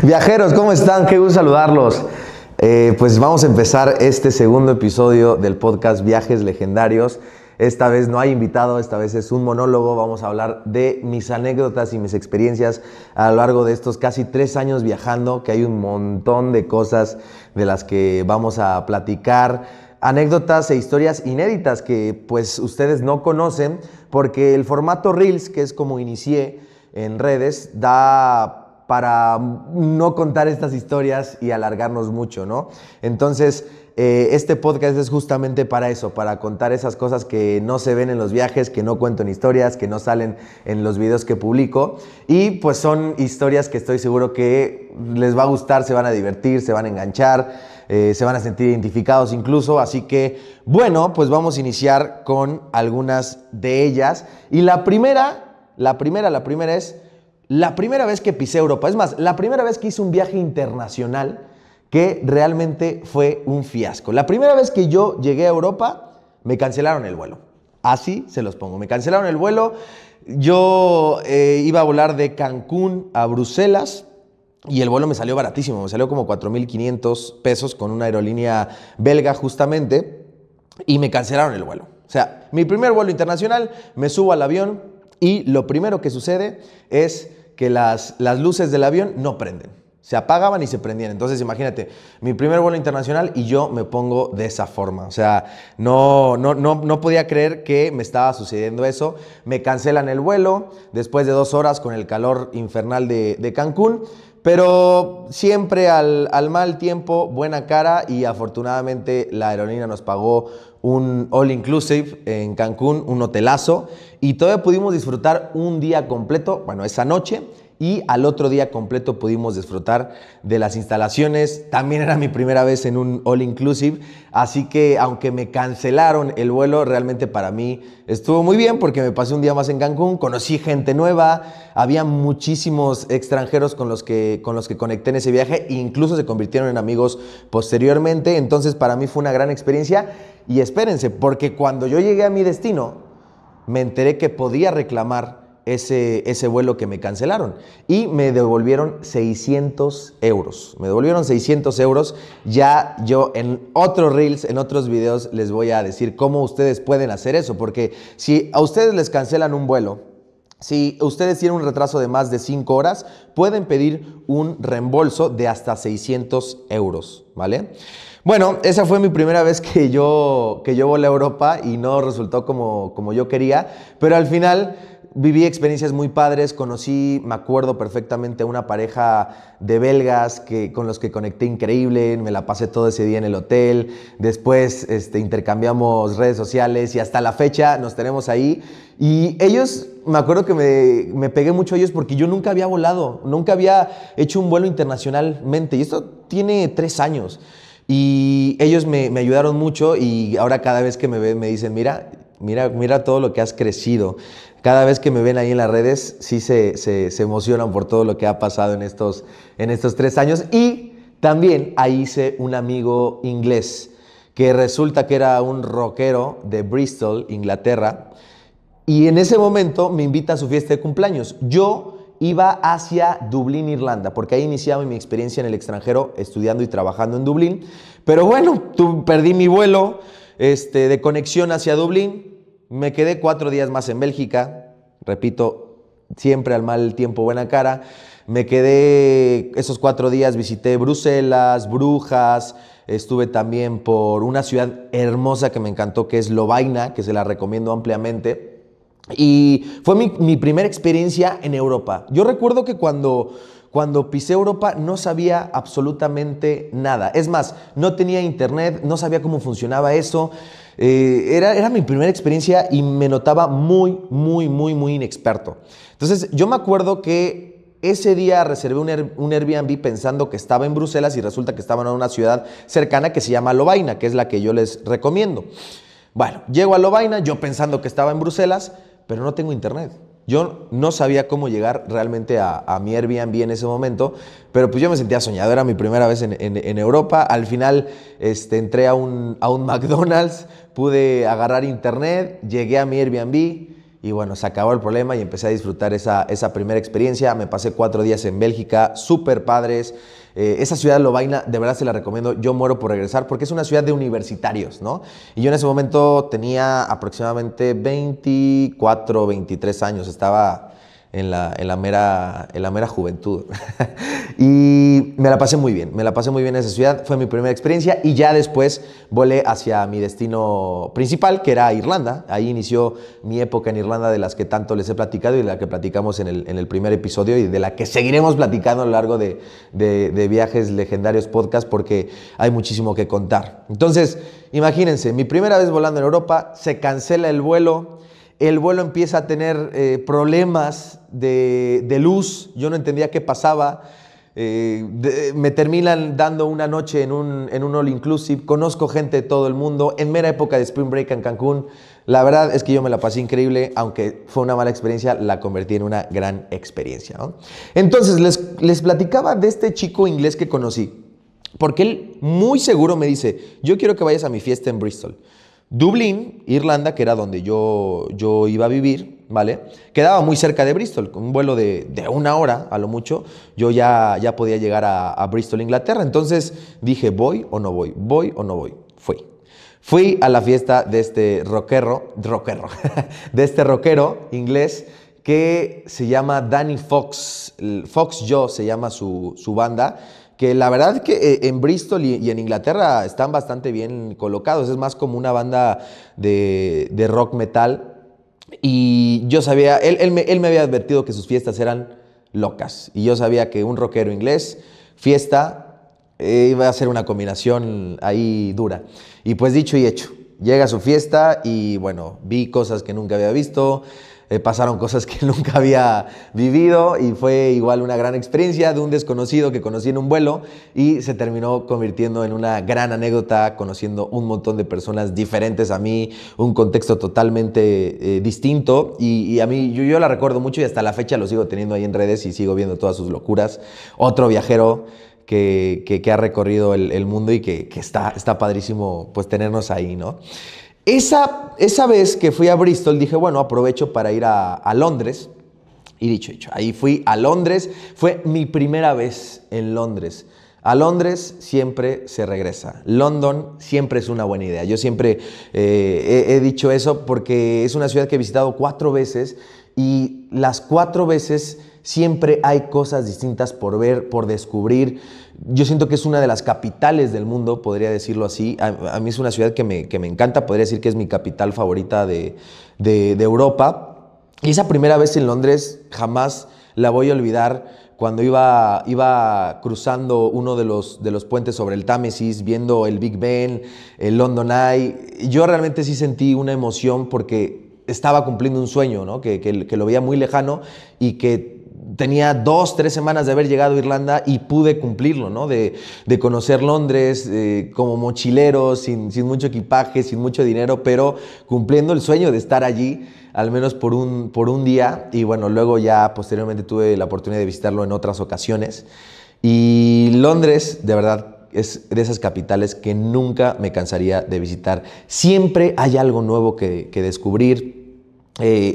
Viajeros, ¿cómo están? Qué gusto saludarlos. Pues vamos a empezar este segundo episodio del podcast Viajes Legendarios. Esta vez no hay invitado, esta vez es un monólogo. Vamos a hablar de mis anécdotas y mis experiencias a lo largo de estos casi 3 años viajando, que hay un montón de cosas de las que vamos a platicar. Anécdotas e historias inéditas que pues ustedes no conocen, porque el formato Reels, que es como inicié en redes, da para no contar estas historias y alargarnos mucho, ¿no? Entonces, este podcast es justamente para eso, para contar esas cosas que no se ven en los viajes, que no cuento en historias, que no salen en los videos que publico. Y pues son historias que estoy seguro que les va a gustar, se van a divertir, se van a enganchar, se van a sentir identificados incluso. Así que, bueno, pues vamos a iniciar con algunas de ellas. Y la primera es la primera vez que pisé Europa. Es más, la primera vez que hice un viaje internacional que realmente fue un fiasco. La primera vez que yo llegué a Europa, me cancelaron el vuelo. Así se los pongo. Me cancelaron el vuelo. Yo iba a volar de Cancún a Bruselas y el vuelo me salió baratísimo. Me salió como 4,500 pesos con una aerolínea belga justamente y me cancelaron el vuelo. O sea, mi primer vuelo internacional, me subo al avión y lo primero que sucede es que las luces del avión no prenden. Se apagaban y se prendían. Entonces, imagínate, mi primer vuelo internacional y yo me pongo de esa forma. O sea, no podía creer que me estaba sucediendo eso. Me cancelan el vuelo después de 2 horas con el calor infernal de Cancún. Pero siempre al mal tiempo, buena cara, y afortunadamente la aerolínea nos pagó un all inclusive en Cancún, un hotelazo, y todavía pudimos disfrutar un día completo, bueno, esa noche, y al otro día completo pudimos disfrutar de las instalaciones. También era mi primera vez en un all inclusive, así que aunque me cancelaron el vuelo, realmente para mí estuvo muy bien porque me pasé un día más en Cancún, conocí gente nueva, había muchísimos extranjeros con los que conecté en ese viaje, e incluso se convirtieron en amigos posteriormente. Entonces para mí fue una gran experiencia. Y espérense, porque cuando yo llegué a mi destino, me enteré que podía reclamar ese vuelo que me cancelaron y me devolvieron 600 euros. Me devolvieron 600 euros. Ya yo en otros Reels, en otros videos les voy a decir cómo ustedes pueden hacer eso, porque si a ustedes les cancelan un vuelo, si ustedes tienen un retraso de más de 5 horas, pueden pedir un reembolso de hasta 600 euros, ¿vale? Bueno, esa fue mi primera vez que yo volé a Europa y no resultó como yo quería, pero al final viví experiencias muy padres. Conocí, me acuerdo perfectamente, a una pareja de belgas con los que conecté increíble. Me la pasé todo ese día en el hotel. Después intercambiamos redes sociales y hasta la fecha nos tenemos ahí. Y ellos, me acuerdo que me pegué mucho a ellos porque yo nunca había volado, nunca había hecho un vuelo internacionalmente. Y esto tiene 3 años. Y ellos me ayudaron mucho y ahora cada vez que me ven me dicen, mira todo lo que has crecido. Cada vez que me ven ahí en las redes, sí se emocionan por todo lo que ha pasado en estos 3 años. Y también ahí hice un amigo inglés, que resulta que era un rockero de Bristol, Inglaterra. Y en ese momento me invita a su fiesta de cumpleaños. Yo iba hacia Dublín, Irlanda, porque ahí iniciaba mi experiencia en el extranjero, estudiando y trabajando en Dublín. Pero bueno, perdí mi vuelo de conexión hacia Dublín. Me quedé 4 días más en Bélgica, repito, siempre al mal tiempo, buena cara. Me quedé esos 4 días, visité Bruselas, Brujas, estuve también por una ciudad hermosa que me encantó, que es Lovaina, que se la recomiendo ampliamente. Y fue mi primera experiencia en Europa. Yo recuerdo que cuando pisé Europa no sabía absolutamente nada. Es más, no tenía internet, no sabía cómo funcionaba eso. Era mi primera experiencia y me notaba muy inexperto. Entonces, yo me acuerdo que ese día reservé un Airbnb pensando que estaba en Bruselas y resulta que estaba en una ciudad cercana que se llama Lovaina, que es la que yo les recomiendo. Bueno, llego a Lovaina, yo pensando que estaba en Bruselas, pero no tengo internet. Yo no sabía cómo llegar realmente a mi Airbnb en ese momento, pero pues yo me sentía soñado, era mi primera vez en Europa. Al final entré a un McDonald's, pude agarrar internet, llegué a mi Airbnb Y bueno, se acabó el problema y empecé a disfrutar esa primera experiencia. Me pasé 4 días en Bélgica, súper padres. Esa ciudad de Lovaina, de verdad se la recomiendo. Yo muero por regresar porque es una ciudad de universitarios, ¿no? Y yo en ese momento tenía aproximadamente 24, 23 años. Estaba en la mera juventud. Y me la pasé muy bien en esa ciudad. Fue mi primera experiencia y ya después volé hacia mi destino principal, que era Irlanda. Ahí inició mi época en Irlanda, de las que tanto les he platicado y de la que platicamos en el primer episodio, y de la que seguiremos platicando a lo largo de Viajes Legendarios Podcast, porque hay muchísimo que contar. Entonces, imagínense, mi primera vez volando en Europa, se cancela el vuelo. El vuelo empieza a tener problemas de luz. Yo no entendía qué pasaba. Me terminan dando una noche en un all inclusive. Conozco gente de todo el mundo en mera época de Spring Break en Cancún. La verdad es que yo me la pasé increíble. Aunque fue una mala experiencia, la convertí en una gran experiencia, ¿no? Entonces les platicaba de este chico inglés que conocí, porque él muy seguro me dice: yo quiero que vayas a mi fiesta en Bristol. Dublín, Irlanda, que era donde yo iba a vivir, ¿vale? Quedaba muy cerca de Bristol, con un vuelo de 1 hora a lo mucho. Yo ya podía llegar a Bristol, Inglaterra. Entonces dije: ¿voy o no voy? ¿Voy o no voy? Fui a la fiesta de este rockero, de este rockero inglés que se llama Danny Fox. Fox Joe se llama su banda, que la verdad es que en Bristol y en Inglaterra están bastante bien colocados. Es más como una banda de rock metal. Y yo sabía, él me había advertido que sus fiestas eran locas. Y yo sabía que un rockero inglés, fiesta, iba a ser una combinación ahí dura. Y pues dicho y hecho, llega a su fiesta y bueno, vi cosas que nunca había visto. Pasaron cosas que nunca había vivido y fue igual una gran experiencia de un desconocido que conocí en un vuelo, y se terminó convirtiendo en una gran anécdota, conociendo un montón de personas diferentes a mí, un contexto totalmente distinto, y a mí yo la recuerdo mucho y hasta la fecha lo sigo teniendo ahí en redes y sigo viendo todas sus locuras. Otro viajero que ha recorrido el mundo y que está padrísimo pues tenernos ahí, ¿no? Esa vez que fui a Bristol dije: bueno, aprovecho para ir a Londres. Y dicho hecho, ahí fui a Londres. Fue mi primera vez en Londres. A Londres siempre se regresa. London siempre es una buena idea. Yo siempre he dicho eso porque es una ciudad que he visitado 4 veces y las 4 veces siempre hay cosas distintas por ver, por descubrir. Yo siento que es una de las capitales del mundo, podría decirlo así. A mí es una ciudad que me encanta, podría decir que es mi capital favorita de Europa. Y esa primera vez en Londres jamás la voy a olvidar, cuando iba cruzando uno de los puentes sobre el Támesis, viendo el Big Ben, el London Eye. Yo realmente sí sentí una emoción porque estaba cumpliendo un sueño, ¿no? Que lo veía muy lejano y que tenía 2, 3 semanas de haber llegado a Irlanda y pude cumplirlo, ¿no? De conocer Londres como mochilero, sin mucho equipaje, sin mucho dinero, pero cumpliendo el sueño de estar allí, al menos por un día. Y bueno, luego ya posteriormente tuve la oportunidad de visitarlo en otras ocasiones. Y Londres, de verdad, es de esas capitales que nunca me cansaría de visitar. Siempre hay algo nuevo que descubrir.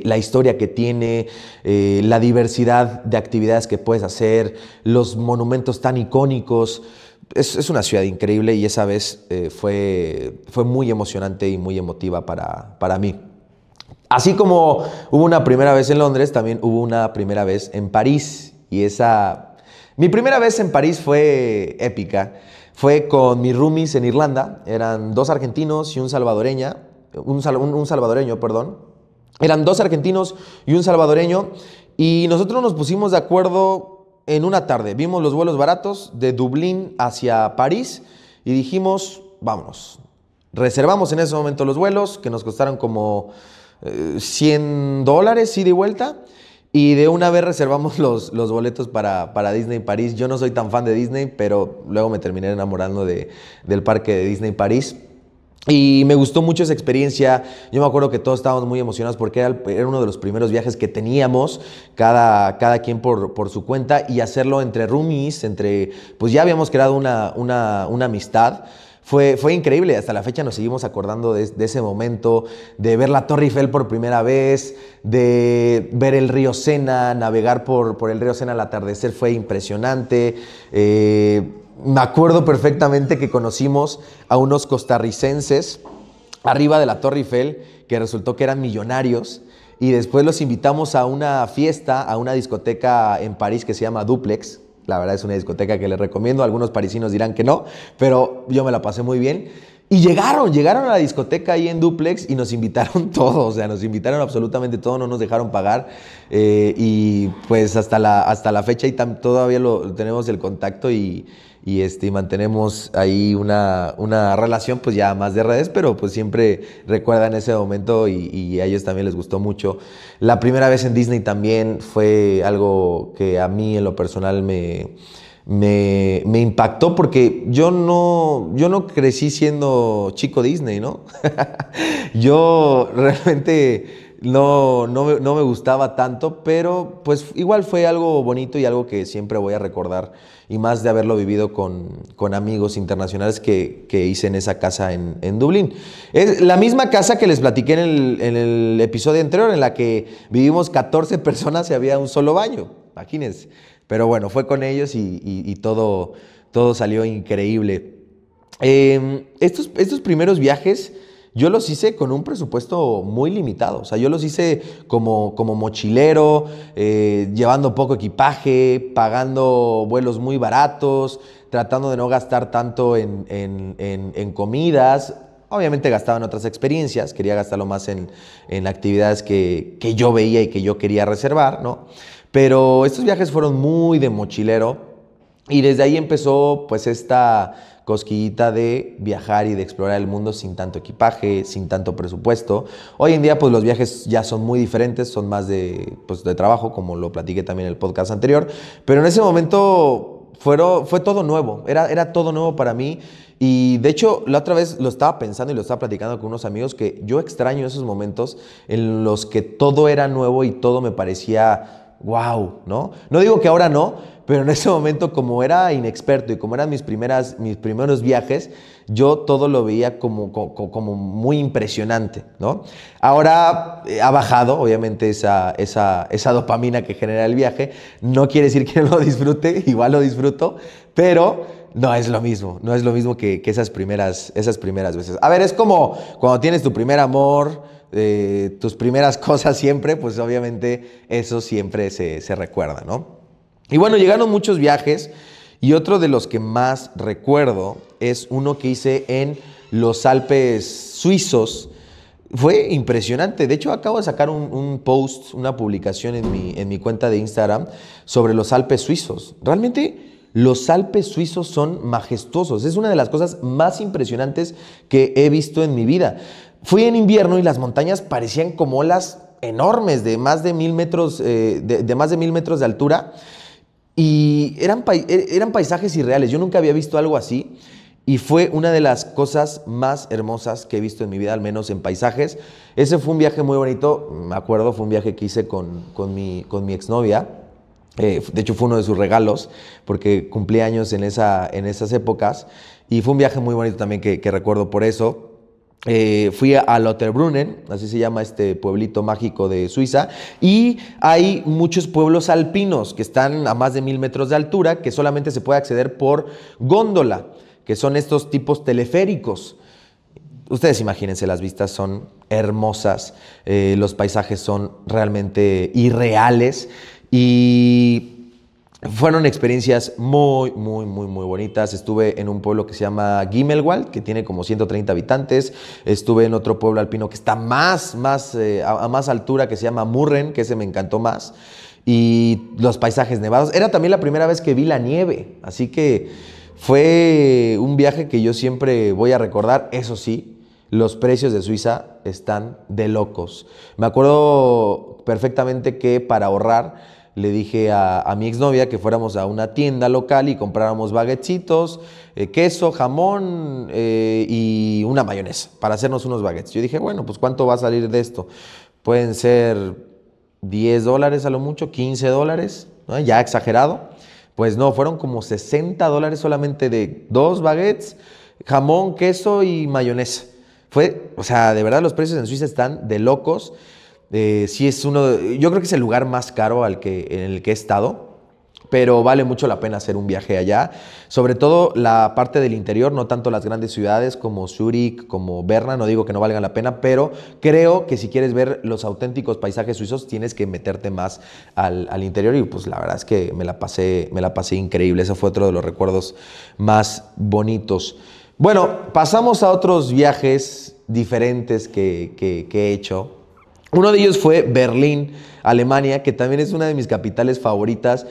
La historia que tiene, la diversidad de actividades que puedes hacer, los monumentos tan icónicos. Es una ciudad increíble y esa vez fue muy emocionante y muy emotiva para mí. Así como hubo una primera vez en Londres, también hubo una primera vez en París. Mi primera vez en París fue épica. Fue con mis roomies en Irlanda. Eran 2 argentinos y un salvadoreño, perdón. Eran 2 argentinos y un salvadoreño, y nosotros nos pusimos de acuerdo en una tarde. Vimos los vuelos baratos de Dublín hacia París y dijimos: vámonos. Reservamos en ese momento los vuelos, que nos costaron como $100 ida y vuelta, y de una vez reservamos los boletos para Disney París. Yo no soy tan fan de Disney, pero luego me terminé enamorando del parque de Disney París. Y me gustó mucho esa experiencia. Yo me acuerdo que todos estábamos muy emocionados porque era uno de los primeros viajes que teníamos, cada quien por su cuenta, y hacerlo entre roomies, pues ya habíamos creado una amistad. Fue increíble, hasta la fecha nos seguimos acordando de ese momento, de ver la Torre Eiffel por primera vez, de ver el río Sena, navegar por el río Sena al atardecer fue impresionante. Me acuerdo perfectamente que conocimos a unos costarricenses arriba de la Torre Eiffel que resultó que eran millonarios y después los invitamos a una fiesta, a una discoteca en París que se llama Duplex. La verdad es una discoteca que les recomiendo. Algunos parisinos dirán que no, pero yo me la pasé muy bien. Y llegaron a la discoteca ahí en Duplex y nos invitaron todos, o sea, nos invitaron absolutamente todos, no nos dejaron pagar. Y pues hasta la fecha y todavía tenemos el contacto y mantenemos ahí una relación pues ya más de redes, pero pues siempre recuerdan ese momento y a ellos también les gustó mucho. La primera vez en Disney también fue algo que a mí en lo personal me impactó porque yo no crecí siendo chico Disney, ¿no? Yo realmente no me gustaba tanto, pero pues igual fue algo bonito y algo que siempre voy a recordar y más de haberlo vivido con amigos internacionales que hice en esa casa en Dublín. Es la misma casa que les platiqué en el episodio anterior, en la que vivimos 14 personas y había un solo baño, imagínense. Pero bueno, fue con ellos y todo salió increíble. Estos primeros viajes yo los hice con un presupuesto muy limitado. O sea, yo los hice como mochilero, llevando poco equipaje, pagando vuelos muy baratos, tratando de no gastar tanto en comidas. Obviamente gastaba en otras experiencias, quería gastarlo más en actividades que yo veía y que yo quería reservar, ¿no? Pero estos viajes fueron muy de mochilero y desde ahí empezó pues esta cosquillita de viajar y de explorar el mundo sin tanto equipaje, sin tanto presupuesto. Hoy en día pues los viajes ya son muy diferentes, son más de trabajo, como lo platiqué también en el podcast anterior, pero en ese momento fue todo nuevo, era todo nuevo para mí. Y de hecho, la otra vez lo estaba pensando y lo estaba platicando con unos amigos que yo extraño esos momentos en los que todo era nuevo y todo me parecía wow, ¿no? No digo que ahora no, pero en ese momento como era inexperto y como eran mis primeros viajes, yo todo lo veía como muy impresionante, ¿no? Ahora ha bajado, obviamente, esa dopamina que genera el viaje. No quiere decir que no lo disfrute, igual lo disfruto, pero no es lo mismo que esas primeras veces. A ver, es como cuando tienes tu primer amor, tus primeras cosas siempre, pues obviamente eso siempre se recuerda, ¿no? Y bueno, llegaron muchos viajes y otro de los que más recuerdo es uno que hice en los Alpes suizos. Fue impresionante. De hecho, acabo de sacar un post, una publicación en mi cuenta de Instagram sobre los Alpes suizos. Realmente los Alpes suizos son majestuosos. Es una de las cosas más impresionantes que he visto en mi vida. Fui en invierno y las montañas parecían como olas enormes de más de 1000 metros, de más de 1000 metros de altura. Y eran paisajes irreales. Yo nunca había visto algo así. Y fue una de las cosas más hermosas que he visto en mi vida, al menos en paisajes. Ese fue un viaje muy bonito. Me acuerdo, fue un viaje que hice con mi exnovia. De hecho, fue uno de sus regalos, porque cumplí años en esas épocas. Y fue un viaje muy bonito también que recuerdo por eso. Fui a Lauterbrunnen, así se llama este pueblito mágico de Suiza, y hay muchos pueblos alpinos que están a más de 1000 metros de altura, que solamente se puede acceder por góndola, que son estos tipos teleféricos. Ustedes imagínense, las vistas son hermosas, los paisajes son realmente irreales y fueron experiencias muy, muy, muy, muy bonitas. Estuve en un pueblo que se llama Gimmelwald, que tiene como 130 habitantes. Estuve en otro pueblo alpino que está a más altura, que se llama Murren, que ese me encantó más. Y los paisajes nevados. Era también la primera vez que vi la nieve, así que fue un viaje que yo siempre voy a recordar. Eso sí, los precios de Suiza están de locos. Me acuerdo perfectamente que para ahorrar le dije a mi exnovia que fuéramos a una tienda local y compráramos baguetcitos, queso, jamón y una mayonesa para hacernos unos baguettes. Yo dije, bueno, pues ¿cuánto va a salir de esto? Pueden ser $10 a lo mucho, $15, ¿no? Ya exagerado. Pues no, fueron como $60 solamente de 2 baguettes, jamón, queso y mayonesa. O sea, de verdad los precios en Suiza están de locos. Sí es yo creo que es el lugar más caro en el que he estado. Pero vale mucho la pena hacer un viaje allá, sobre todo la parte del interior, no tanto las grandes ciudades como Zúrich, como Berna, no digo que no valgan la pena, pero creo que si quieres ver los auténticos paisajes suizos tienes que meterte más al interior y pues la verdad es que me la pasé increíble, ese fue otro de los recuerdos más bonitos. Bueno, pasamos a otros viajes diferentes que he hecho. Uno de ellos fue Berlín, Alemania, que también es una de mis capitales favoritas.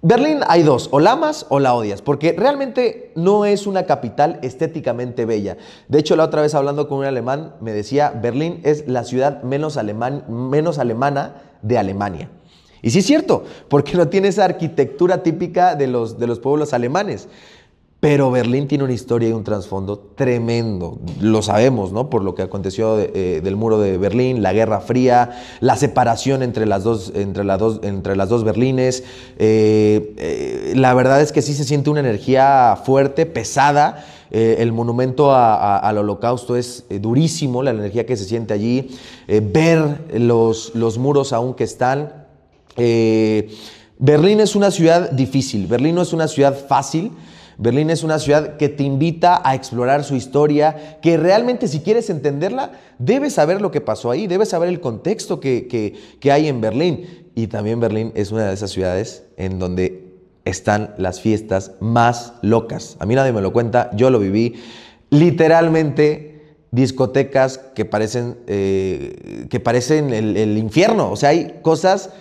Berlín hay dos, o la amas o la odias, porque realmente no es una capital estéticamente bella. De hecho, la otra vez hablando con un alemán me decía, Berlín es la ciudad menos alemana de Alemania. Y sí es cierto, porque no tiene esa arquitectura típica de los pueblos alemanes. Pero Berlín tiene una historia y un trasfondo tremendo. Lo sabemos, ¿no? Por lo que aconteció del muro de Berlín, la Guerra Fría, la separación entre las dos Berlines. La verdad es que sí se siente una energía fuerte, pesada. El monumento al Holocausto es durísimo, la energía que se siente allí. Ver los muros aún que están. Berlín es una ciudad difícil. Berlín no es una ciudad fácil. Berlín es una ciudad que te invita a explorar su historia, que realmente si quieres entenderla, debes saber lo que pasó ahí, debes saber el contexto que hay en Berlín. Y también Berlín es una de esas ciudades en donde están las fiestas más locas. A mí nadie me lo cuenta, yo lo viví. Literalmente discotecas que parecen el infierno. O sea, hay cosas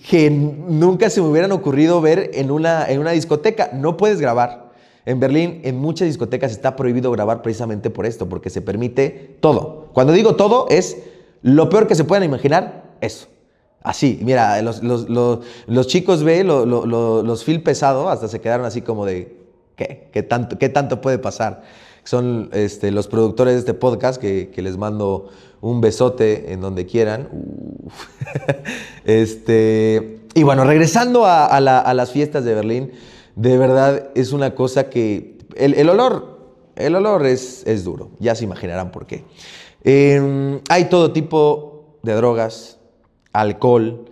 que nunca se me hubieran ocurrido ver en una discoteca. No puedes grabar. En Berlín, en muchas discotecas está prohibido grabar precisamente por esto, porque se permite todo. Cuando digo todo, es lo peor que se puedan imaginar, eso. Así, mira, los chicos los feel pesado, hasta se quedaron así como de, ¿qué tanto puede pasar? Son los productores de este podcast que les mando un besote en donde quieran. Y bueno, regresando a las fiestas de Berlín, de verdad es una cosa que el olor es duro, ya se imaginarán por qué. Hay todo tipo de drogas, alcohol,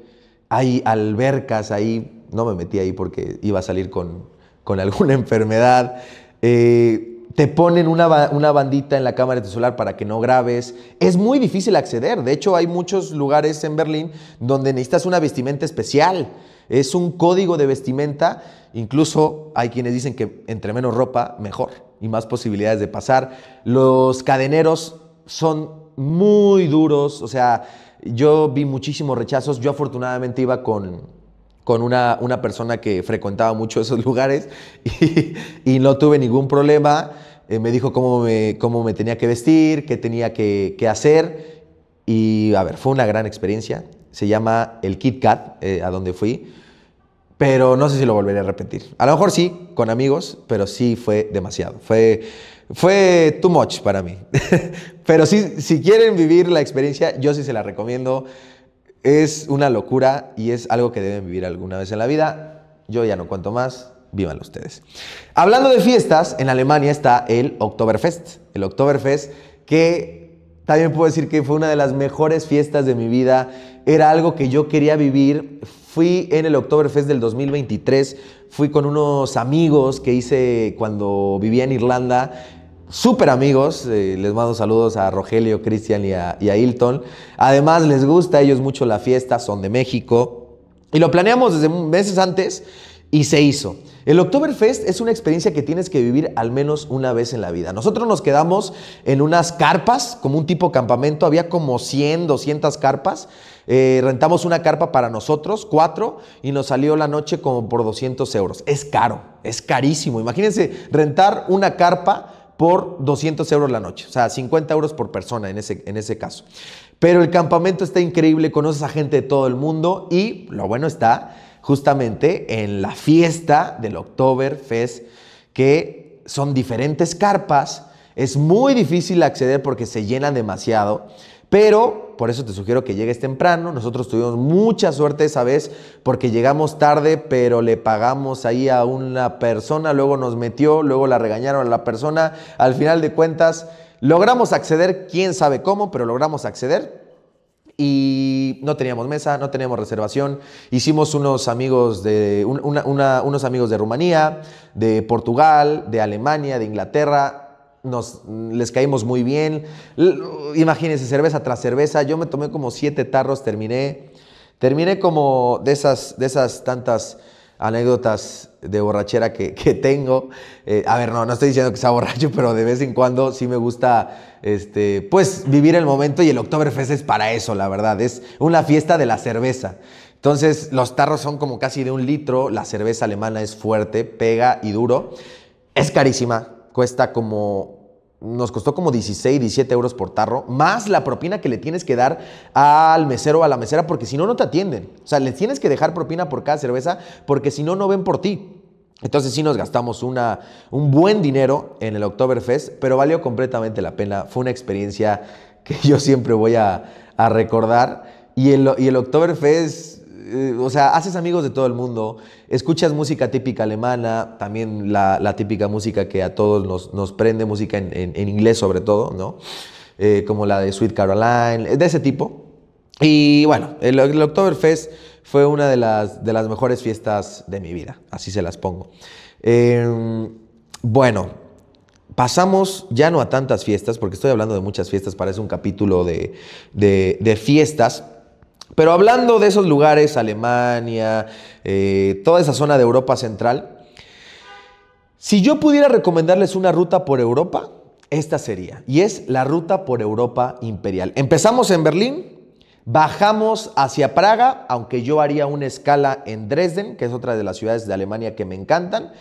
hay albercas ahí. No me metí ahí porque iba a salir con alguna enfermedad. Te ponen una bandita en la cámara de tu celular para que no grabes. Es muy difícil acceder. De hecho, hay muchos lugares en Berlín donde necesitas una vestimenta especial. Es un código de vestimenta. Incluso hay quienes dicen que entre menos ropa, mejor. Y más posibilidades de pasar. Los cadeneros son muy duros. O sea, yo vi muchísimos rechazos. Yo afortunadamente iba con una persona que frecuentaba mucho esos lugares y no tuve ningún problema. Me dijo cómo me tenía que vestir, qué tenía que hacer. Y a ver, fue una gran experiencia. Se llama el Kit Kat, a donde fui. Pero no sé si lo volveré a repetir. A lo mejor sí, con amigos, pero sí fue demasiado. Fue too much para mí. Pero sí, si quieren vivir la experiencia, yo sí se la recomiendo. Es una locura y es algo que deben vivir alguna vez en la vida. Yo ya no cuento más, vívanlo ustedes. Hablando de fiestas, en Alemania está el Oktoberfest. El Oktoberfest que también puedo decir que fue una de las mejores fiestas de mi vida. Era algo que yo quería vivir. Fui en el Oktoberfest del 2023. Fui con unos amigos que hice cuando vivía en Irlanda. Súper amigos, les mando saludos a Rogelio, Cristian y a Hilton. Además les gusta a ellos mucho la fiesta, son de México. Y lo planeamos desde meses antes y se hizo. El Oktoberfest es una experiencia que tienes que vivir al menos una vez en la vida. Nosotros nos quedamos en unas carpas, como un tipo campamento. Había como 100, 200 carpas. Rentamos una carpa para nosotros, 4, y nos salió la noche como por 200 euros. Es caro, es carísimo. Imagínense rentar una carpa por 200 euros la noche, o sea, 50 euros por persona en ese caso. Pero el campamento está increíble, conoces a gente de todo el mundo y lo bueno está justamente en la fiesta del Oktoberfest, que son diferentes carpas. Es muy difícil acceder porque se llenan demasiado, Pero por eso te sugiero que llegues temprano. Nosotros tuvimos mucha suerte esa vez porque llegamos tarde, pero le pagamos ahí a una persona, luego nos metió, luego la regañaron a la persona. Al final de cuentas, logramos acceder, quién sabe cómo, pero logramos acceder. Y no teníamos mesa, no teníamos reservación. Hicimos unos amigos unos amigos de Rumanía, de Portugal, de Alemania, de Inglaterra. Les caímos muy bien. Imagínense, cerveza tras cerveza. Yo me tomé como 7 tarros, terminé como de esas tantas anécdotas de borrachera que tengo. A ver, no estoy diciendo que sea borracho, pero de vez en cuando sí me gusta pues vivir el momento, y el Oktoberfest es para eso, la verdad. Es una fiesta de la cerveza. Entonces, los tarros son como casi de 1 litro. La cerveza alemana es fuerte, pega y duro. Es carísima. Nos costó como 16, 17 euros por tarro, más la propina que le tienes que dar al mesero o a la mesera, porque si no, no te atienden. O sea, les tienes que dejar propina por cada cerveza, porque si no, no ven por ti. Entonces sí nos gastamos un buen dinero en el Oktoberfest, pero valió completamente la pena. Fue una experiencia que yo siempre voy a recordar. Y el Oktoberfest, o sea, haces amigos de todo el mundo, escuchas música típica alemana, también la típica música que a todos nos prende, música en inglés sobre todo, ¿no? Como la de Sweet Caroline, de ese tipo. Y bueno, el Oktoberfest fue una de las mejores fiestas de mi vida, así se las pongo. Bueno, pasamos ya no a tantas fiestas, porque estoy hablando de muchas fiestas, parece un capítulo de fiestas. Pero hablando de esos lugares, Alemania, toda esa zona de Europa Central, si yo pudiera recomendarles una ruta por Europa, esta sería. Y es la ruta por Europa Imperial. Empezamos en Berlín, bajamos hacia Praga, aunque yo haría una escala en Dresden, que es otra de las ciudades de Alemania que me encantan.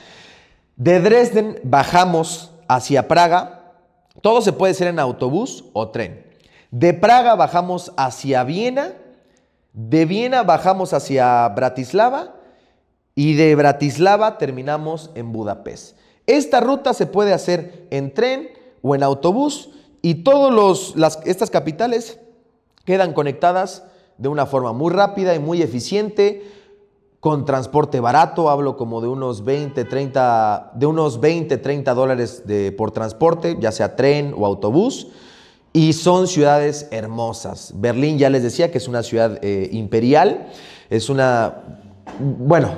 De Dresden bajamos hacia Praga. Todo se puede hacer en autobús o tren. De Praga bajamos hacia Viena. De Viena bajamos hacia Bratislava y de Bratislava terminamos en Budapest. Esta ruta se puede hacer en tren o en autobús, y estas capitales quedan conectadas de una forma muy rápida y muy eficiente, con transporte barato. Hablo como de unos 20, 30 dólares por transporte, ya sea tren o autobús. Y son ciudades hermosas. Berlín, ya les decía que es una ciudad imperial.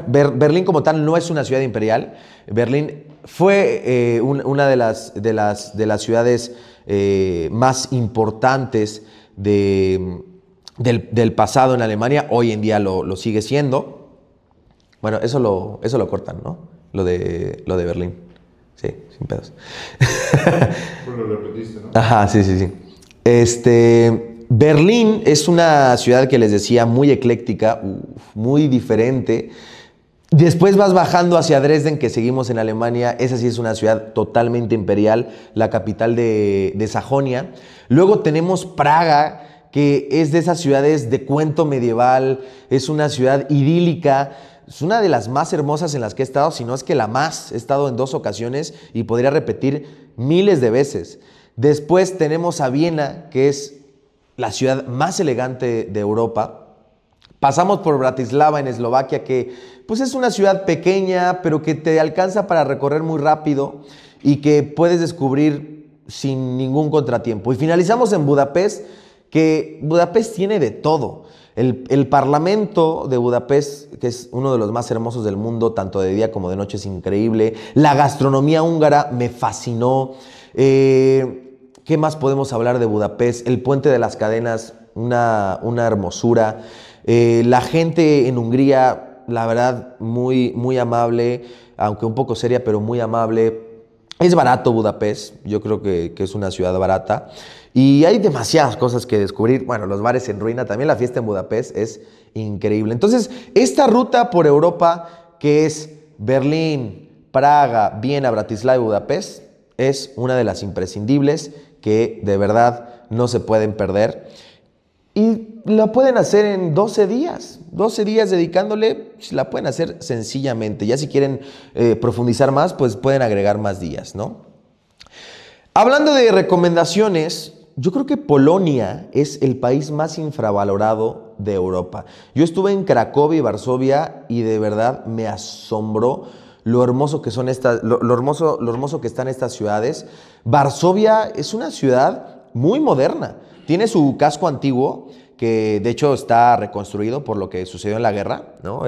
Berlín como tal no es una ciudad imperial. Berlín fue una de las ciudades más importantes del pasado en Alemania. Hoy en día lo sigue siendo. Bueno, eso lo cortan, ¿no? Lo de Berlín. Sí, sin pedos. Pues lo repetiste, ¿no? Ajá, sí. Berlín es una ciudad que les decía muy ecléctica, muy diferente. Después vas bajando hacia Dresden, que seguimos en Alemania. Esa sí es una ciudad totalmente imperial, la capital de Sajonia. Luego tenemos Praga, que es de esas ciudades de cuento medieval. Es una ciudad idílica. Es una de las más hermosas en las que he estado, si no es que la más. He estado en 2 ocasiones y podría repetir miles de veces. Después tenemos a Viena, que es la ciudad más elegante de Europa. Pasamos por Bratislava en Eslovaquia, que pues es una ciudad pequeña, pero que te alcanza para recorrer muy rápido y que puedes descubrir sin ningún contratiempo. Y finalizamos en Budapest, que Budapest tiene de todo. El Parlamento de Budapest, que es uno de los más hermosos del mundo, tanto de día como de noche, es increíble. La gastronomía húngara me fascinó. ¿Qué más podemos hablar de Budapest? El Puente de las Cadenas, una hermosura. La gente en Hungría, la verdad, muy, muy amable, aunque un poco seria, pero muy amable. Es barato Budapest, yo creo que es una ciudad barata. Y hay demasiadas cosas que descubrir. Bueno, los bares en ruina, también la fiesta en Budapest es increíble. Entonces, esta ruta por Europa, que es Berlín, Praga, Viena, Bratislava y Budapest, es una de las imprescindibles que de verdad no se pueden perder. Y la pueden hacer en 12 días. 12 días dedicándole, la pueden hacer sencillamente. Ya si quieren profundizar más, pues pueden agregar más días, ¿no? Hablando de recomendaciones, yo creo que Polonia es el país más infravalorado de Europa. Yo estuve en Cracovia y Varsovia y de verdad me asombró lo hermoso que son lo hermoso que están estas ciudades. Varsovia es una ciudad muy moderna. Tiene su casco antiguo, que de hecho está reconstruido por lo que sucedió en la guerra, ¿no?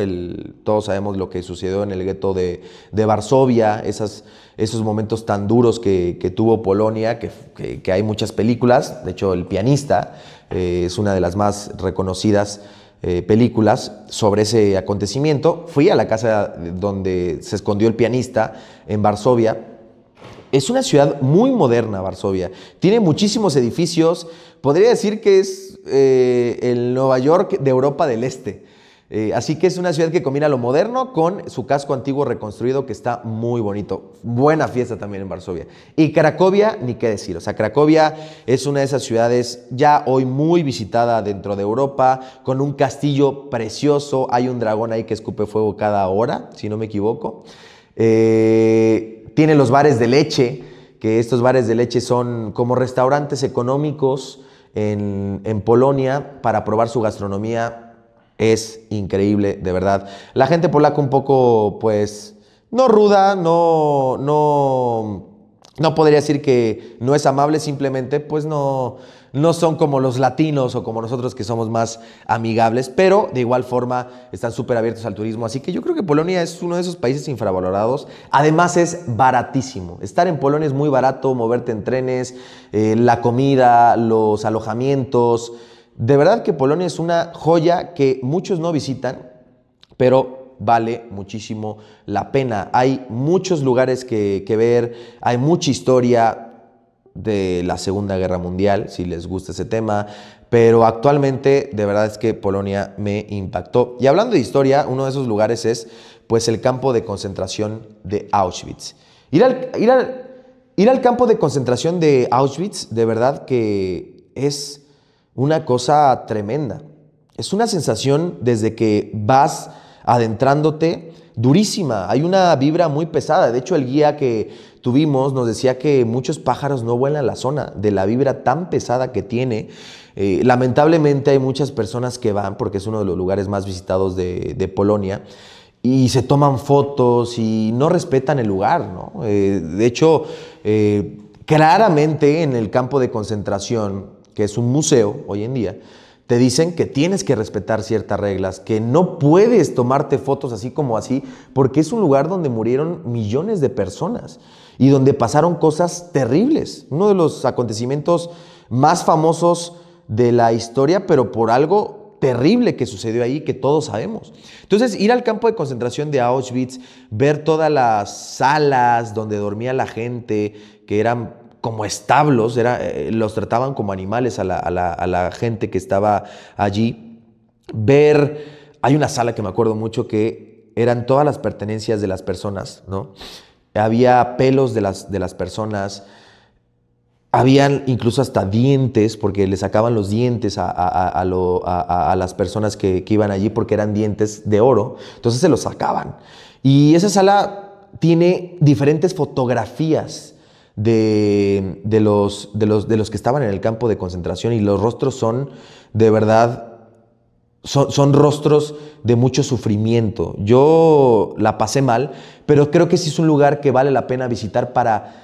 Todos sabemos lo que sucedió en el gueto de Varsovia, esos momentos tan duros que tuvo Polonia, que hay muchas películas. De hecho, El pianista es una de las más reconocidas películas sobre ese acontecimiento. Fui a la casa donde se escondió el pianista en Varsovia. Es una ciudad muy moderna, Varsovia. Tiene muchísimos edificios. Podría decir que es el Nueva York de Europa del Este. Así que es una ciudad que combina lo moderno con su casco antiguo reconstruido, que está muy bonito. Buena fiesta también en Varsovia. Y Cracovia, ni qué decir. O sea, Cracovia es una de esas ciudades ya hoy muy visitada dentro de Europa, con un castillo precioso. Hay un dragón ahí que escupe fuego cada hora, si no me equivoco. Tiene los bares de leche, que estos bares de leche son como restaurantes económicos en Polonia para probar su gastronomía. Es increíble, de verdad. La gente polaca un poco, pues, no ruda, no podría decir que no es amable, simplemente, pues, no son como los latinos o como nosotros, que somos más amigables, pero de igual forma están súper abiertos al turismo. Así que yo creo que Polonia es uno de esos países infravalorados. Además es baratísimo. Estar en Polonia es muy barato, moverte en trenes, la comida, los alojamientos. De verdad que Polonia es una joya que muchos no visitan, pero vale muchísimo la pena. Hay muchos lugares que ver, hay mucha historia de la Segunda Guerra Mundial, si les gusta ese tema, pero actualmente de verdad es que Polonia me impactó. Y hablando de historia, uno de esos lugares es pues el campo de concentración de Auschwitz. Ir al campo de concentración de Auschwitz, de verdad que es una cosa tremenda. Es una sensación desde que vas adentrándote durísima. Hay una vibra muy pesada. De hecho, el guía que tuvimos nos decía que muchos pájaros no vuelan a la zona de la vibra tan pesada que tiene. Lamentablemente hay muchas personas que van, porque es uno de los lugares más visitados de Polonia, y se toman fotos y no respetan el lugar, ¿no? De hecho, claramente en el campo de concentración, que es un museo hoy en día, te dicen que tienes que respetar ciertas reglas, que no puedes tomarte fotos así como así, porque es un lugar donde murieron millones de personas y donde pasaron cosas terribles. Uno de los acontecimientos más famosos de la historia, pero por algo terrible que sucedió ahí, que todos sabemos. Entonces, ir al campo de concentración de Auschwitz, ver todas las salas donde dormía la gente, que eran como establos, los trataban como animales a la gente que estaba allí. Hay una sala que me acuerdo mucho que eran todas las pertenencias de las personas, ¿no? Había pelos de las personas, habían incluso hasta dientes, porque le sacaban los dientes a las personas que iban allí, porque eran dientes de oro, entonces se los sacaban. Y esa sala tiene diferentes fotografías de los que estaban en el campo de concentración, y los rostros son, de verdad, son rostros de mucho sufrimiento. Yo la pasé mal, pero creo que sí es un lugar que vale la pena visitar para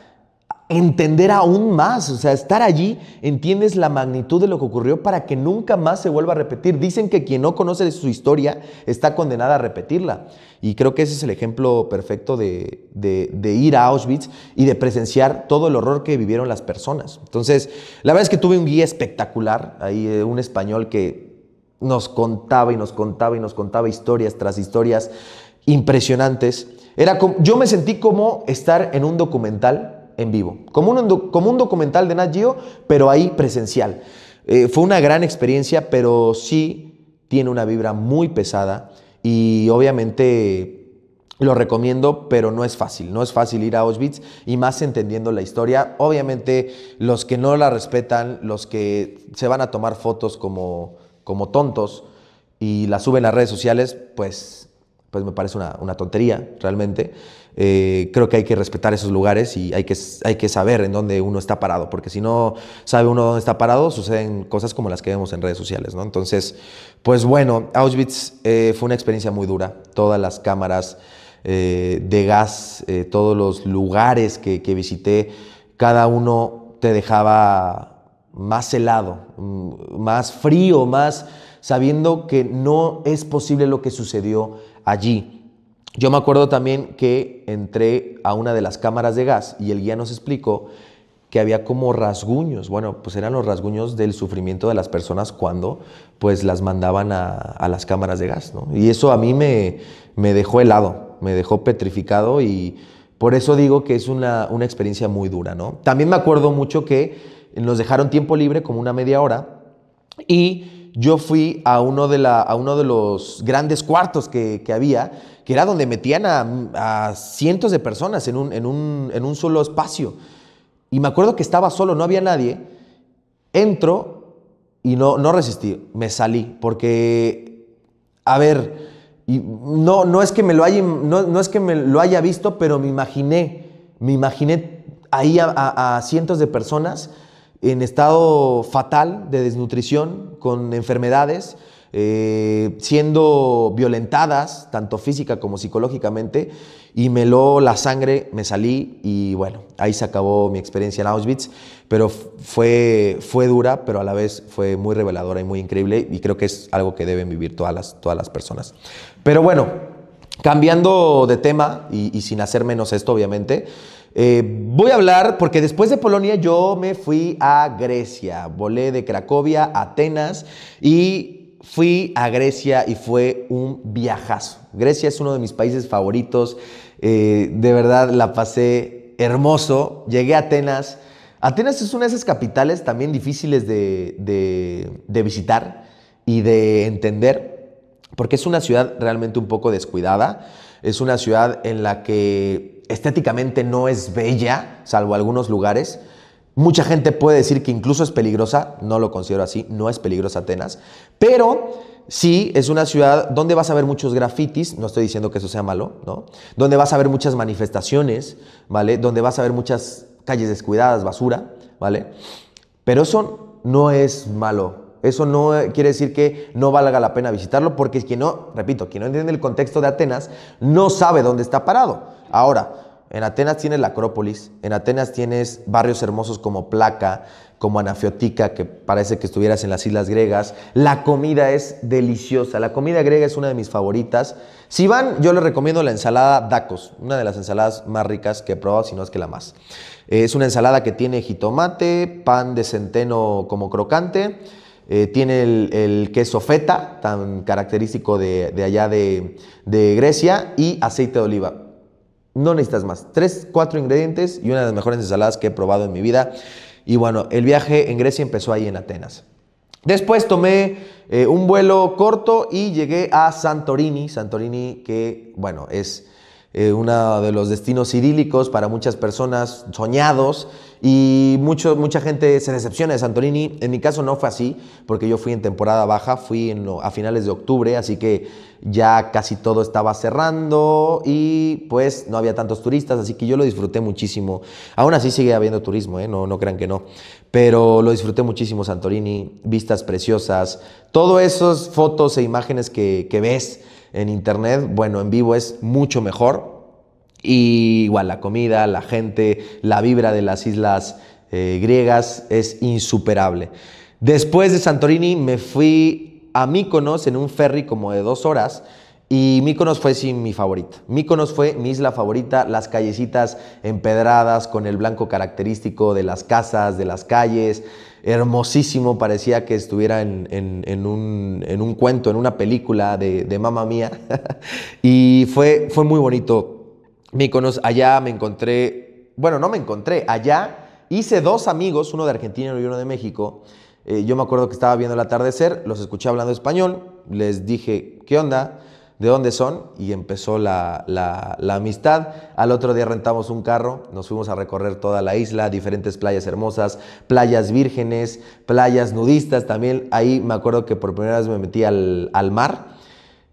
entender aún más. O sea, estar allí, entiendes la magnitud de lo que ocurrió para que nunca más se vuelva a repetir. Dicen que quien no conoce su historia está condenada a repetirla. Y creo que ese es el ejemplo perfecto de ir a Auschwitz y de presenciar todo el horror que vivieron las personas. Entonces, la verdad es que tuve un guía espectacular, ahí un español que nos contaba y nos contaba y nos contaba historias tras historias impresionantes. Yo me sentí como estar en un documental en vivo, como un documental de Nat Geo, pero ahí presencial. Fue una gran experiencia, pero sí tiene una vibra muy pesada y obviamente lo recomiendo, pero no es fácil. No es fácil ir a Auschwitz, y más entendiendo la historia. Obviamente los que no la respetan, los que se van a tomar fotos como tontos y la suben a redes sociales, pues pues me parece una tontería realmente. Creo que hay que respetar esos lugares y hay que saber en dónde uno está parado, porque si no sabe uno dónde está parado, suceden cosas como las que vemos en redes sociales, ¿no? Entonces, pues bueno, Auschwitz fue una experiencia muy dura. Todas las cámaras de gas, todos los lugares que visité, cada uno te dejaba más helado, más frío, más sabiendo que no es posible lo que sucedió allí. Yo me acuerdo también que entré a una de las cámaras de gas y el guía nos explicó que había como rasguños. Bueno, pues eran los rasguños del sufrimiento de las personas cuando pues las mandaban a las cámaras de gas, ¿no? Y eso a mí me dejó helado, me dejó petrificado y por eso digo que es una experiencia muy dura, ¿no? También me acuerdo mucho que nos dejaron tiempo libre, como una media hora, y yo fui a uno de los grandes cuartos que había, que era donde metían a cientos de personas en un solo espacio. Y me acuerdo que estaba solo, no había nadie. Entro y no resistí, me salí, porque, a ver, no es que me lo haya visto, pero me imaginé ahí a cientos de personas en estado fatal de desnutrición, con enfermedades, siendo violentadas, tanto física como psicológicamente, y me heló la sangre, me salí y bueno, ahí se acabó mi experiencia en Auschwitz, pero fue dura, pero a la vez fue muy reveladora y muy increíble, y creo que es algo que deben vivir todas las personas. Pero bueno, cambiando de tema y sin hacer menos esto, obviamente, voy a hablar, porque después de Polonia yo me fui a Grecia, volé de Cracovia a Atenas y fui a Grecia y fue un viajazo. Grecia es uno de mis países favoritos, de verdad la pasé hermoso, llegué a Atenas. Atenas es una de esas capitales también difíciles de visitar y de entender, porque es una ciudad realmente un poco descuidada, es una ciudad en la que estéticamente no es bella, salvo algunos lugares. Mucha gente puede decir que incluso es peligrosa, no lo considero así, no es peligrosa Atenas, pero sí es una ciudad donde vas a ver muchos grafitis, no estoy diciendo que eso sea malo, ¿no? Donde vas a ver muchas manifestaciones, ¿vale? Donde vas a ver muchas calles descuidadas, basura, ¿vale? Pero eso no es malo. Eso no quiere decir que no valga la pena visitarlo, porque quien no entiende el contexto de Atenas no sabe dónde está parado. Ahora, en Atenas tienes la Acrópolis, en Atenas tienes barrios hermosos como Plaka, como Anafiotica, que parece que estuvieras en las islas griegas. La comida es deliciosa, la comida griega es una de mis favoritas. Si van, yo les recomiendo la ensalada Dakos, una de las ensaladas más ricas que he probado, si no es que la más. Es una ensalada que tiene jitomate, pan de centeno como crocante, tiene el queso feta, tan característico de allá de Grecia, y aceite de oliva. No necesitas más. 3, 4 ingredientes y una de las mejores ensaladas que he probado en mi vida. Y bueno, el viaje en Grecia empezó ahí en Atenas. Después tomé un vuelo corto y llegué a Santorini. Santorini, que bueno, es uno de los destinos idílicos para muchas personas, soñados, y mucha gente se decepciona de Santorini. En mi caso no fue así, porque yo fui en temporada baja, fui a finales de octubre, así que ya casi todo estaba cerrando y pues no había tantos turistas, así que yo lo disfruté muchísimo. Aún así sigue habiendo turismo, no crean que no, pero lo disfruté muchísimo Santorini, vistas preciosas, todas esas fotos e imágenes que ves en internet, bueno, en vivo es mucho mejor. Y igual la comida, la gente, la vibra de las islas griegas es insuperable. Después de Santorini me fui a Mykonos en un ferry como de 2 horas y Mykonos fue sí mi favorita. Mykonos fue mi isla favorita, las callecitas empedradas con el blanco característico de las casas, de las calles, hermosísimo, parecía que estuviera en un cuento, en una película de Mamma Mía y fue muy bonito. Mykonos, allá allá hice 2 amigos, uno de Argentina y uno de México. Yo me acuerdo que estaba viendo el atardecer, los escuché hablando español, les dije, ¿qué onda? ¿De dónde son? Y empezó la amistad. Al otro día rentamos un carro, nos fuimos a recorrer toda la isla, diferentes playas hermosas, playas vírgenes, playas nudistas también. Ahí me acuerdo que por primera vez me metí al mar.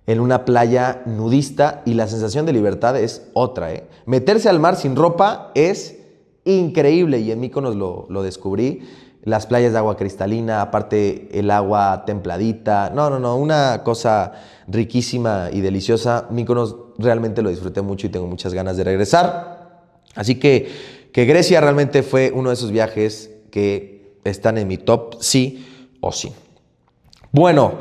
en una playa nudista y la sensación de libertad es otra, ¿eh? Meterse al mar sin ropa es increíble y en Mykonos lo descubrí. Las playas de agua cristalina, aparte el agua templadita. No, una cosa riquísima y deliciosa. Mykonos realmente lo disfruté mucho y tengo muchas ganas de regresar. Así que Grecia realmente fue uno de esos viajes que están en mi top sí o sí. Bueno,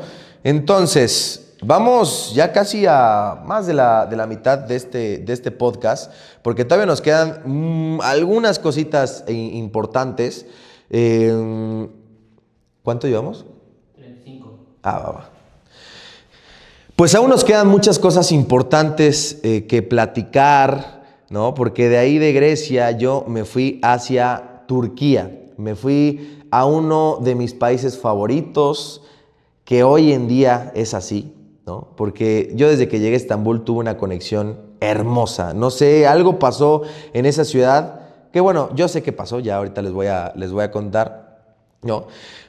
entonces vamos ya casi a más de la mitad de este podcast, porque todavía nos quedan algunas cositas importantes. ¿Cuánto llevamos? 35. Va. Pues aún nos quedan muchas cosas importantes que platicar, ¿no? Porque de ahí de Grecia yo me fui hacia Turquía. Me fui a uno de mis países favoritos, que hoy en día es así, ¿no? Porque yo desde que llegué a Estambul tuve una conexión hermosa. No sé, algo pasó en esa ciudad que bueno, yo sé qué pasó, ya ahorita les voy a contar, ¿no?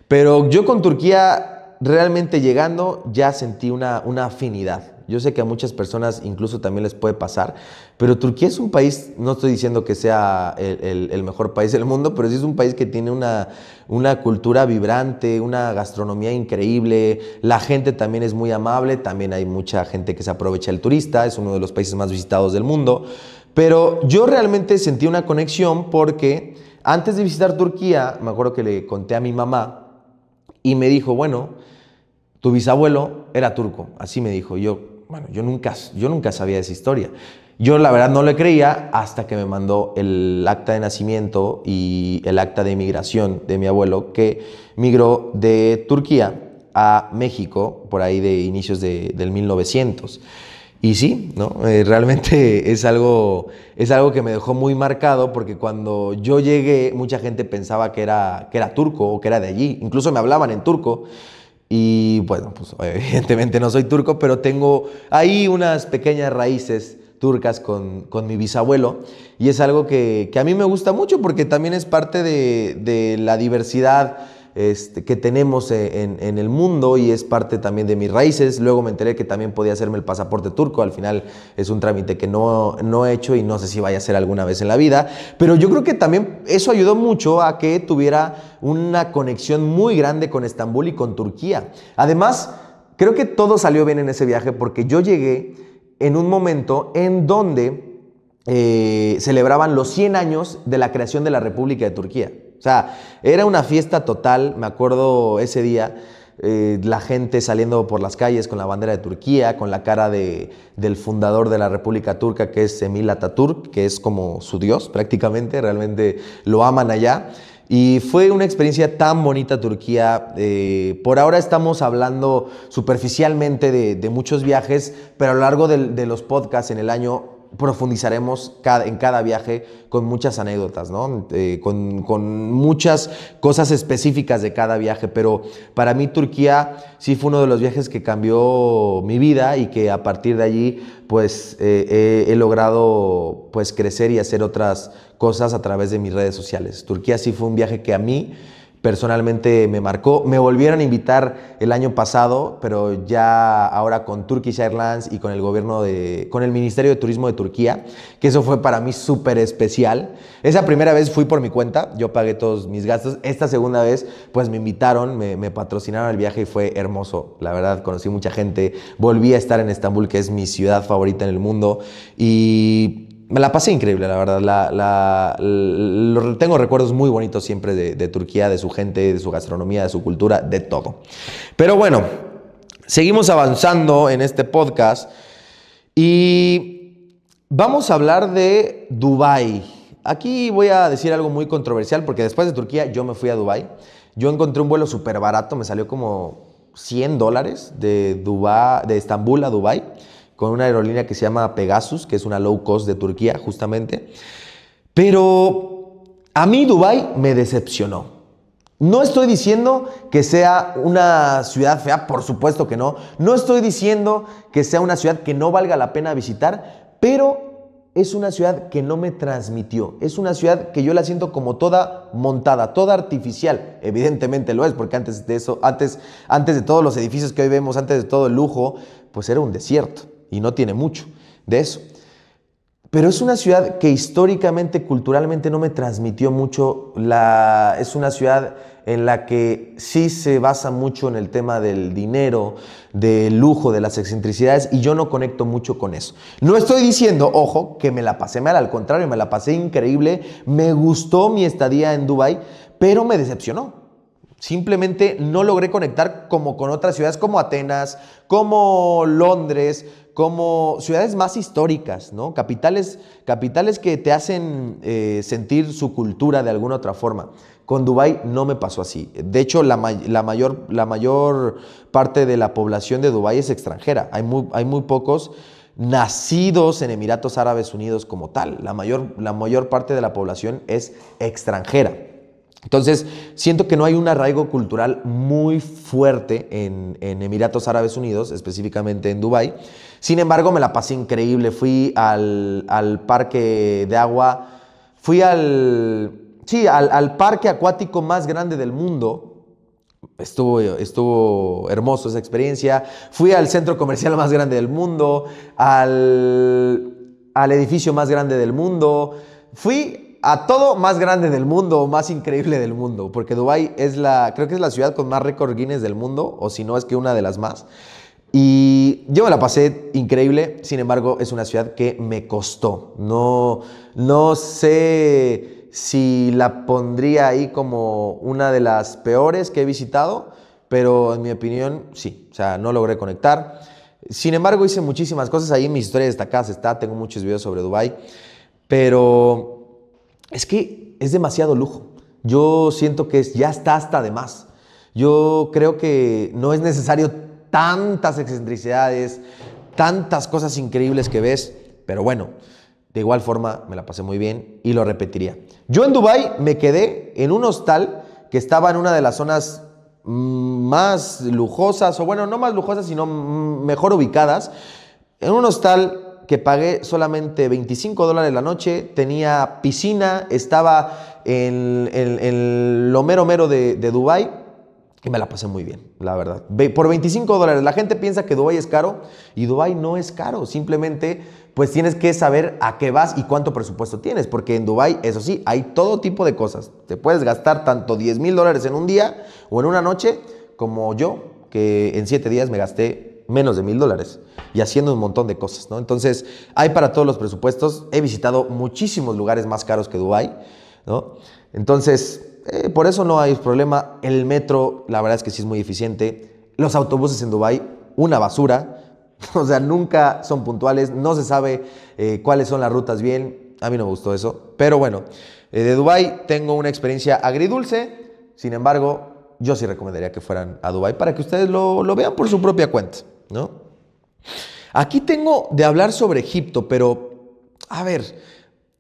Pero yo con Turquía realmente llegando ya sentí una afinidad. Yo sé que a muchas personas incluso también les puede pasar, pero Turquía es un país, no estoy diciendo que sea el mejor país del mundo, pero sí es un país que tiene una cultura vibrante, una gastronomía increíble, la gente también es muy amable, también hay mucha gente que se aprovecha del turista, es uno de los países más visitados del mundo, pero yo realmente sentí una conexión porque antes de visitar Turquía, me acuerdo que le conté a mi mamá y me dijo, bueno, tu bisabuelo era turco, así me dijo. Yo nunca sabía esa historia. Yo la verdad no le creía hasta que me mandó el acta de nacimiento y el acta de migración de mi abuelo, que migró de Turquía a México por ahí de inicios del 1900. Y sí, ¿no? Realmente es algo que me dejó muy marcado, porque cuando yo llegué mucha gente pensaba que era turco o que era de allí. Incluso me hablaban en turco. Y bueno, pues evidentemente no soy turco, pero tengo ahí unas pequeñas raíces turcas con mi bisabuelo. Y es algo que a mí me gusta mucho, porque también es parte de la diversidad que tenemos en el mundo, y es parte también de mis raíces. Luego me enteré que también podía hacerme el pasaporte turco. Al final es un trámite que no he hecho y no sé si vaya a hacer alguna vez en la vida, pero yo creo que también eso ayudó mucho a que tuviera una conexión muy grande con Estambul y con Turquía. Además, creo que todo salió bien en ese viaje, porque yo llegué en un momento en donde celebraban los 100 años de la creación de la República de Turquía. O sea, era una fiesta total. Me acuerdo ese día, la gente saliendo por las calles con la bandera de Turquía, con la cara del fundador de la República Turca, que es Emil Atatürk, que es como su dios prácticamente, realmente lo aman allá. Y fue una experiencia tan bonita Turquía. Por ahora estamos hablando superficialmente de muchos viajes, pero a lo largo de los podcasts en el año profundizaremos en cada viaje con muchas anécdotas, ¿no? Con muchas cosas específicas de cada viaje, pero para mí Turquía sí fue uno de los viajes que cambió mi vida, y que a partir de allí pues he logrado pues crecer y hacer otras cosas a través de mis redes sociales. Turquía sí fue un viaje que a mí personalmente me marcó. Me volvieron a invitar el año pasado, pero ya ahora con Turkish Airlines y con el Ministerio de Turismo de Turquía, que eso fue para mí súper especial. Esa primera vez fui por mi cuenta, yo pagué todos mis gastos. Esta segunda vez pues me invitaron, me patrocinaron el viaje y fue hermoso. La verdad, conocí mucha gente, volví a estar en Estambul, que es mi ciudad favorita en el mundo, y me la pasé increíble, la verdad. Tengo recuerdos muy bonitos siempre de Turquía, de su gente, de su gastronomía, de su cultura, de todo. Pero bueno, seguimos avanzando en este podcast y vamos a hablar de Dubái. Aquí voy a decir algo muy controversial, porque después de Turquía yo me fui a Dubái. Yo encontré un vuelo súper barato, me salió como $100 de Estambul a Dubái, con una aerolínea que se llama Pegasus, que es una low cost de Turquía, justamente. Pero a mí Dubái me decepcionó. No estoy diciendo que sea una ciudad fea, por supuesto que no. No estoy diciendo que sea una ciudad que no valga la pena visitar, pero es una ciudad que no me transmitió. Es una ciudad que yo la siento como toda montada, toda artificial. Evidentemente lo es, porque antes de eso, antes de todos los edificios que hoy vemos, antes de todo el lujo, pues era un desierto y no tiene mucho de eso. Pero es una ciudad que históricamente, culturalmente no me transmitió mucho. Es una ciudad en la que sí se basa mucho en el tema del dinero, del lujo, de las excentricidades, y yo no conecto mucho con eso. No estoy diciendo, ojo, que me la pasé mal, al contrario, me la pasé increíble, me gustó mi estadía en Dubái, pero me decepcionó. Simplemente no logré conectar como con otras ciudades como Atenas, como Londres, como ciudades más históricas, ¿no? Capitales que te hacen sentir su cultura de alguna otra forma. Con Dubái no me pasó así. De hecho, la mayor parte de la población de Dubái es extranjera. Hay muy pocos nacidos en Emiratos Árabes Unidos como tal. La mayor parte de la población es extranjera. Entonces, siento que no hay un arraigo cultural muy fuerte en Emiratos Árabes Unidos, específicamente en Dubái. Sin embargo, me la pasé increíble. Fui al parque de agua, al parque acuático más grande del mundo. Estuvo hermoso esa experiencia. Fui al centro comercial más grande del mundo, al edificio más grande del mundo. Fui a todo más grande del mundo, más increíble del mundo, porque Dubái creo que es la ciudad con más récord Guinness del mundo, o si no es que una de las más. Y yo me la pasé increíble, sin embargo, es una ciudad que me costó. No sé si la pondría ahí como una de las peores que he visitado, pero en mi opinión, sí. O sea, no logré conectar. Sin embargo, hice muchísimas cosas. Ahí en mis historias destacadas tengo muchos videos sobre Dubái, pero es que es demasiado lujo. Yo siento que ya está hasta de más. Yo creo que no es necesario tantas excentricidades, tantas cosas increíbles que ves, pero bueno, de igual forma me la pasé muy bien y lo repetiría. Yo en Dubái me quedé en un hostal que estaba en una de las zonas más lujosas, o bueno, no más lujosas, sino mejor ubicadas, en un hostal que pagué solamente $25 la noche, tenía piscina, estaba en lo mero de Dubái y me la pasé muy bien, la verdad. Por $25, la gente piensa que Dubái es caro y Dubái no es caro, simplemente pues tienes que saber a qué vas y cuánto presupuesto tienes, porque en Dubái, eso sí, hay todo tipo de cosas. Te puedes gastar tanto $10,000 en un día o en una noche, como yo, que en 7 días me gasté menos de $1,000 y haciendo un montón de cosas, ¿no? Entonces, hay para todos los presupuestos. He visitado muchísimos lugares más caros que Dubái, ¿no? Entonces, por eso no hay problema. El metro, la verdad es que sí es muy eficiente. Los autobuses en Dubái, una basura. O sea, nunca son puntuales. No se sabe cuáles son las rutas bien. A mí no me gustó eso. Pero bueno, de Dubái tengo una experiencia agridulce. Sin embargo, yo sí recomendaría que fueran a Dubái para que ustedes lo vean por su propia cuenta, ¿no? Aquí tengo de hablar sobre Egipto, pero, a ver,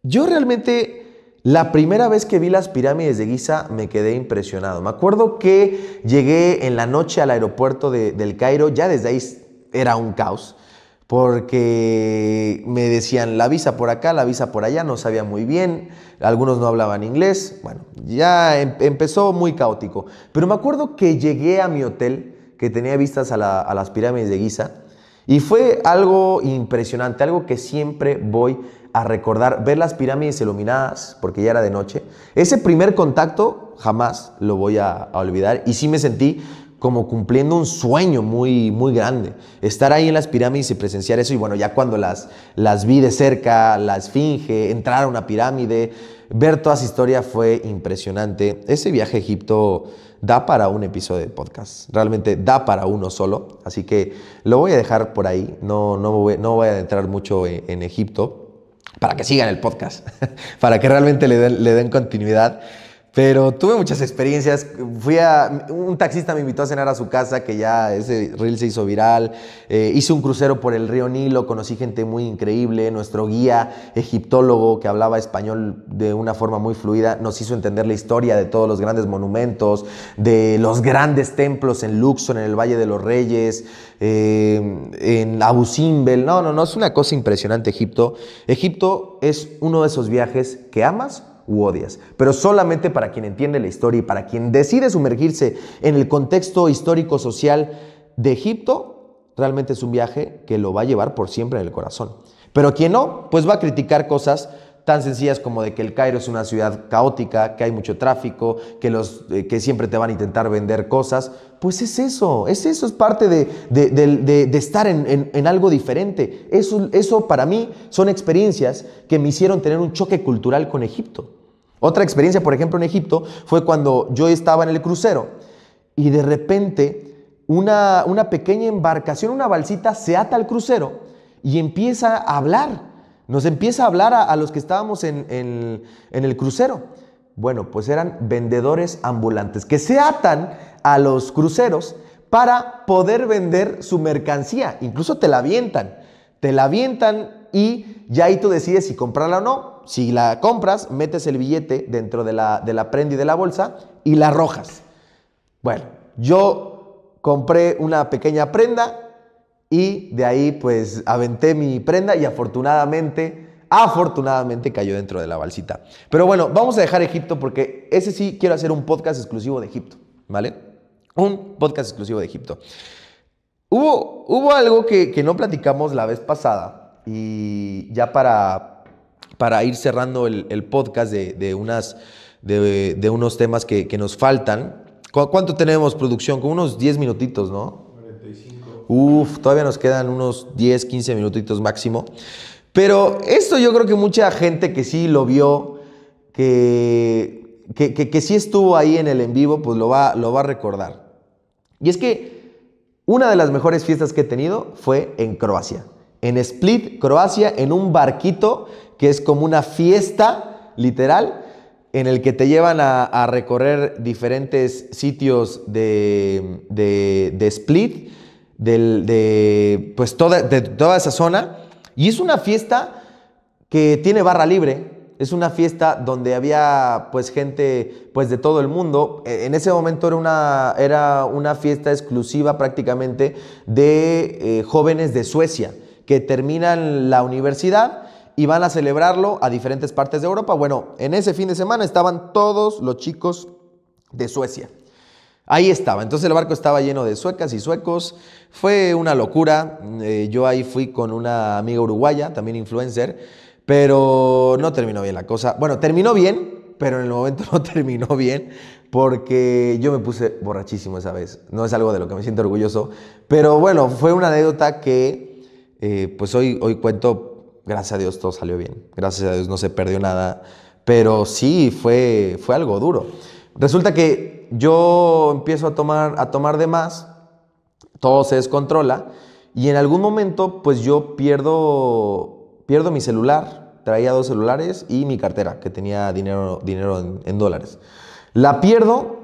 yo realmente la primera vez que vi las pirámides de Giza me quedé impresionado. Me acuerdo que llegué en la noche al aeropuerto del Cairo, ya desde ahí era un caos, porque me decían la visa por acá, la visa por allá, no sabía muy bien, algunos no hablaban inglés, bueno, ya empezó muy caótico. Pero me acuerdo que llegué a mi hotel, que tenía vistas a las pirámides de Giza, y fue algo impresionante, algo que siempre voy a recordar, ver las pirámides iluminadas, porque ya era de noche. Ese primer contacto jamás lo voy a olvidar, y sí me sentí como cumpliendo un sueño muy, muy grande. Estar ahí en las pirámides y presenciar eso, y bueno, ya cuando las vi de cerca, la esfinge, entrar a una pirámide, ver toda esa historia fue impresionante. Ese viaje a Egipto da para un episodio de podcast, realmente da para uno solo, así que lo voy a dejar por ahí, no voy a entrar mucho en Egipto, para que sigan el podcast, para que realmente le den continuidad. Pero tuve muchas experiencias. Un taxista me invitó a cenar a su casa, que ya ese reel se hizo viral. Hice un crucero por el río Nilo, conocí gente muy increíble. Nuestro guía egiptólogo, que hablaba español de una forma muy fluida, nos hizo entender la historia de todos los grandes monumentos, de los grandes templos en Luxor, en el Valle de los Reyes, en Abu Simbel. No, es una cosa impresionante Egipto. Egipto es uno de esos viajes que amas u odias, pero solamente para quien entiende la historia y para quien decide sumergirse en el contexto histórico-social de Egipto. Realmente es un viaje que lo va a llevar por siempre en el corazón. Pero quien no, pues va a criticar cosas tan sencillas como de que el Cairo es una ciudad caótica, que hay mucho tráfico, que siempre te van a intentar vender cosas. Pues es eso, es parte de estar en algo diferente. Eso para mí son experiencias que me hicieron tener un choque cultural con Egipto. Otra experiencia, por ejemplo, en Egipto fue cuando yo estaba en el crucero y de repente una pequeña embarcación, una balsita, se ata al crucero y empieza a hablar. Nos empieza a hablar a los que estábamos en el crucero. Bueno, pues eran vendedores ambulantes que se atan a los cruceros para poder vender su mercancía. Incluso te la avientan y ya ahí tú decides si comprarla o no. Si la compras, metes el billete dentro de la prenda y de la bolsa y la arrojas. Bueno, yo compré una pequeña prenda y de ahí pues aventé mi prenda y afortunadamente cayó dentro de la balsita. Pero bueno, vamos a dejar Egipto porque ese sí quiero hacer un podcast exclusivo de Egipto, ¿vale? Un podcast exclusivo de Egipto. Hubo algo que no platicamos la vez pasada y ya para ir cerrando el podcast de unos temas que nos faltan. ¿Cuánto tenemos, producción? Como unos 10 minutitos, ¿no? 45. Todavía nos quedan unos 10, 15 minutitos máximo. Pero esto yo creo que mucha gente que sí lo vio, que sí estuvo ahí en el en vivo, pues lo va a recordar. Y es que una de las mejores fiestas que he tenido fue en Croacia. En Split, Croacia, en un barquito que es como una fiesta literal, en el que te llevan a recorrer diferentes sitios de Split, pues toda esa zona. Y es una fiesta que tiene barra libre. Es una fiesta donde había pues gente pues de todo el mundo. En ese momento era una fiesta exclusiva prácticamente de jóvenes de Suecia que terminan la universidad y van a celebrarlo a diferentes partes de Europa. Bueno, en ese fin de semana estaban todos los chicos de Suecia. Ahí estaba. Entonces el barco estaba lleno de suecas y suecos. Fue una locura. Yo ahí fui con una amiga uruguaya, también influencer, pero no terminó bien la cosa. Bueno, terminó bien, pero en el momento no terminó bien porque yo me puse borrachísimo esa vez. No es algo de lo que me siento orgulloso, pero bueno, fue una anécdota que pues hoy cuento. Gracias a Dios todo salió bien. Gracias a Dios no se perdió nada, pero sí fue algo duro. Resulta que yo empiezo a tomar de más, todo se descontrola y en algún momento pues yo pierdo mi celular. Traía 2 celulares y mi cartera, que tenía dinero en dólares. La pierdo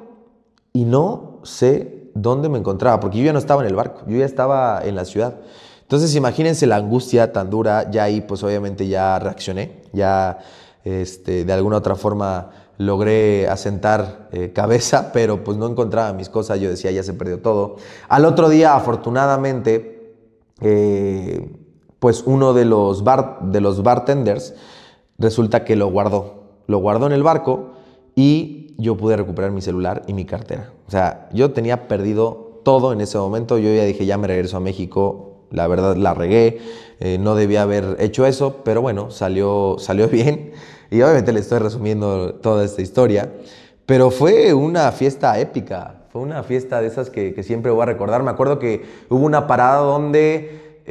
y no sé dónde me encontraba, porque yo ya no estaba en el barco, yo ya estaba en la ciudad. Entonces imagínense la angustia tan dura. Ya ahí pues obviamente ya reaccioné, ya de alguna otra forma logré asentar cabeza, pero pues no encontraba mis cosas. Yo decía, ya se perdió todo. Al otro día, afortunadamente, pues uno de los bartenders resulta que lo guardó en el barco y yo pude recuperar mi celular y mi cartera. O sea, yo tenía perdido todo en ese momento. Yo ya dije, ya me regreso a México. La verdad la regué, no debía haber hecho eso, pero bueno, salió bien. Y obviamente le estoy resumiendo toda esta historia, pero fue una fiesta épica, fue una fiesta de esas que siempre voy a recordar. Me acuerdo que hubo una parada donde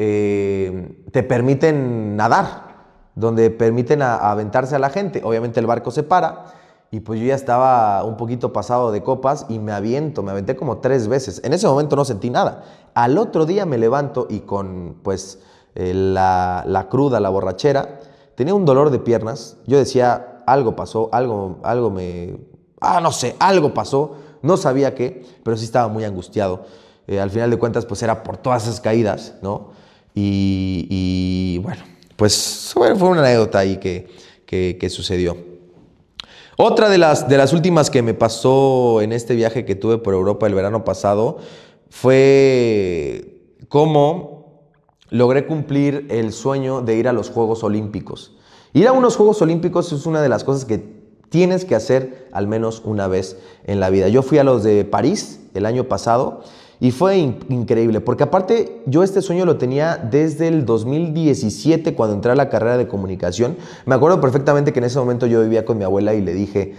te permiten nadar, donde permiten aventarse a la gente. Obviamente el barco se para y pues yo ya estaba un poquito pasado de copas y me aventé como 3 veces. En ese momento no sentí nada. Al otro día me levanto y con pues la cruda, la borrachera, tenía un dolor de piernas. Yo decía, algo pasó, algo no sé, algo pasó, no sabía qué, pero sí estaba muy angustiado. Al final de cuentas, pues era por todas esas caídas, ¿no? Y bueno, pues fue una anécdota ahí que sucedió. Otra de las últimas que me pasó en este viaje que tuve por Europa el verano pasado fue cómo logré cumplir el sueño de ir a los Juegos Olímpicos. Ir a unos Juegos Olímpicos es una de las cosas que tienes que hacer al menos una vez en la vida. Yo fui a los de París el año pasado y fue increíble, porque aparte yo este sueño lo tenía desde el 2017 cuando entré a la carrera de comunicación. Me acuerdo perfectamente que en ese momento yo vivía con mi abuela y le dije,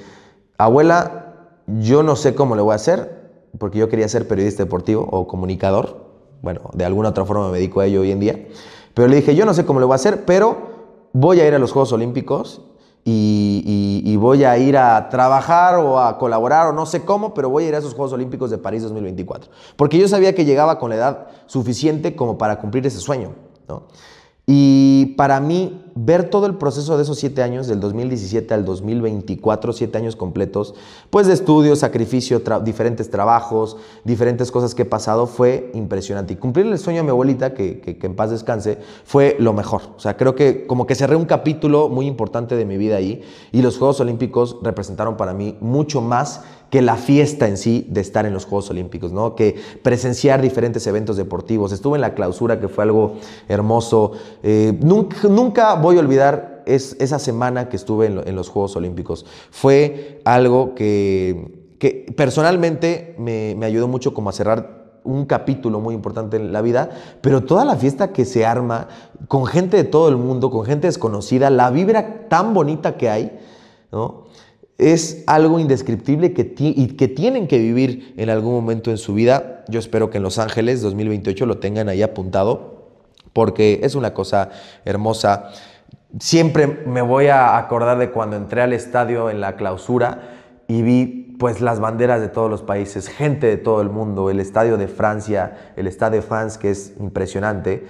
abuela, yo no sé cómo le voy a hacer, porque yo quería ser periodista deportivo o comunicador. Bueno, de alguna otra forma me dedico a ello hoy en día. Pero le dije, yo no sé cómo le voy a hacer, pero voy a ir a los Juegos Olímpicos y voy a ir a trabajar o a colaborar o no sé cómo, pero voy a ir a esos Juegos Olímpicos de París 2024. Porque yo sabía que llegaba con la edad suficiente como para cumplir ese sueño, ¿no? Y para mí, ver todo el proceso de esos 7 años, del 2017 al 2024, 7 años completos, pues de estudio, sacrificio, diferentes trabajos, diferentes cosas que he pasado, fue impresionante. Y cumplir el sueño de mi abuelita, que en paz descanse, fue lo mejor. O sea, creo que como que cerré un capítulo muy importante de mi vida ahí, y los Juegos Olímpicos representaron para mí mucho más que la fiesta en sí de estar en los Juegos Olímpicos, ¿no? Que presenciar diferentes eventos deportivos. Estuve en la clausura, que fue algo hermoso. Nunca voy a olvidar esa semana que estuve en los Juegos Olímpicos. Fue algo que personalmente me ayudó mucho como a cerrar un capítulo muy importante en la vida, pero toda la fiesta que se arma con gente de todo el mundo, con gente desconocida, la vibra tan bonita que hay, ¿no? Es algo indescriptible y que tienen que vivir en algún momento en su vida. Yo espero que en Los Ángeles 2028 lo tengan ahí apuntado, porque es una cosa hermosa. Siempre me voy a acordar de cuando entré al estadio en la clausura y vi pues las banderas de todos los países, gente de todo el mundo, el estadio de Francia, el Stade de France, que es impresionante,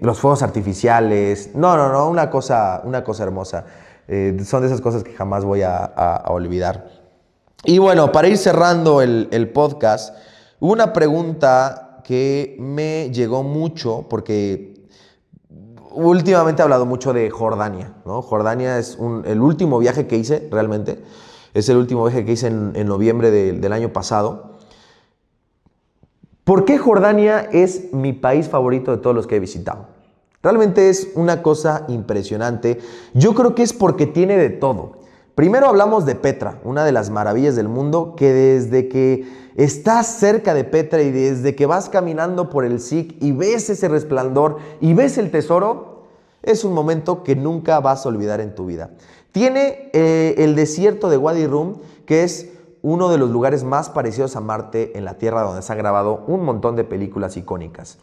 los fuegos artificiales, una cosa hermosa. Son de esas cosas que jamás voy a olvidar. Y bueno, para ir cerrando el podcast, hubo una pregunta que me llegó mucho porque últimamente he hablado mucho de Jordania, ¿no? Jordania es el último viaje que hice, realmente. Es el último viaje que hice en noviembre del año pasado. ¿Por qué Jordania es mi país favorito de todos los que he visitado? Realmente es una cosa impresionante. Yo creo que es porque tiene de todo. Primero hablamos de Petra, una de las maravillas del mundo, que desde que estás cerca de Petra y desde que vas caminando por el SIC y ves ese resplandor y ves el tesoro, es un momento que nunca vas a olvidar en tu vida. Tiene el desierto de Wadi Rum, que es uno de los lugares más parecidos a Marte en la Tierra, donde se han grabado un montón de películas icónicas.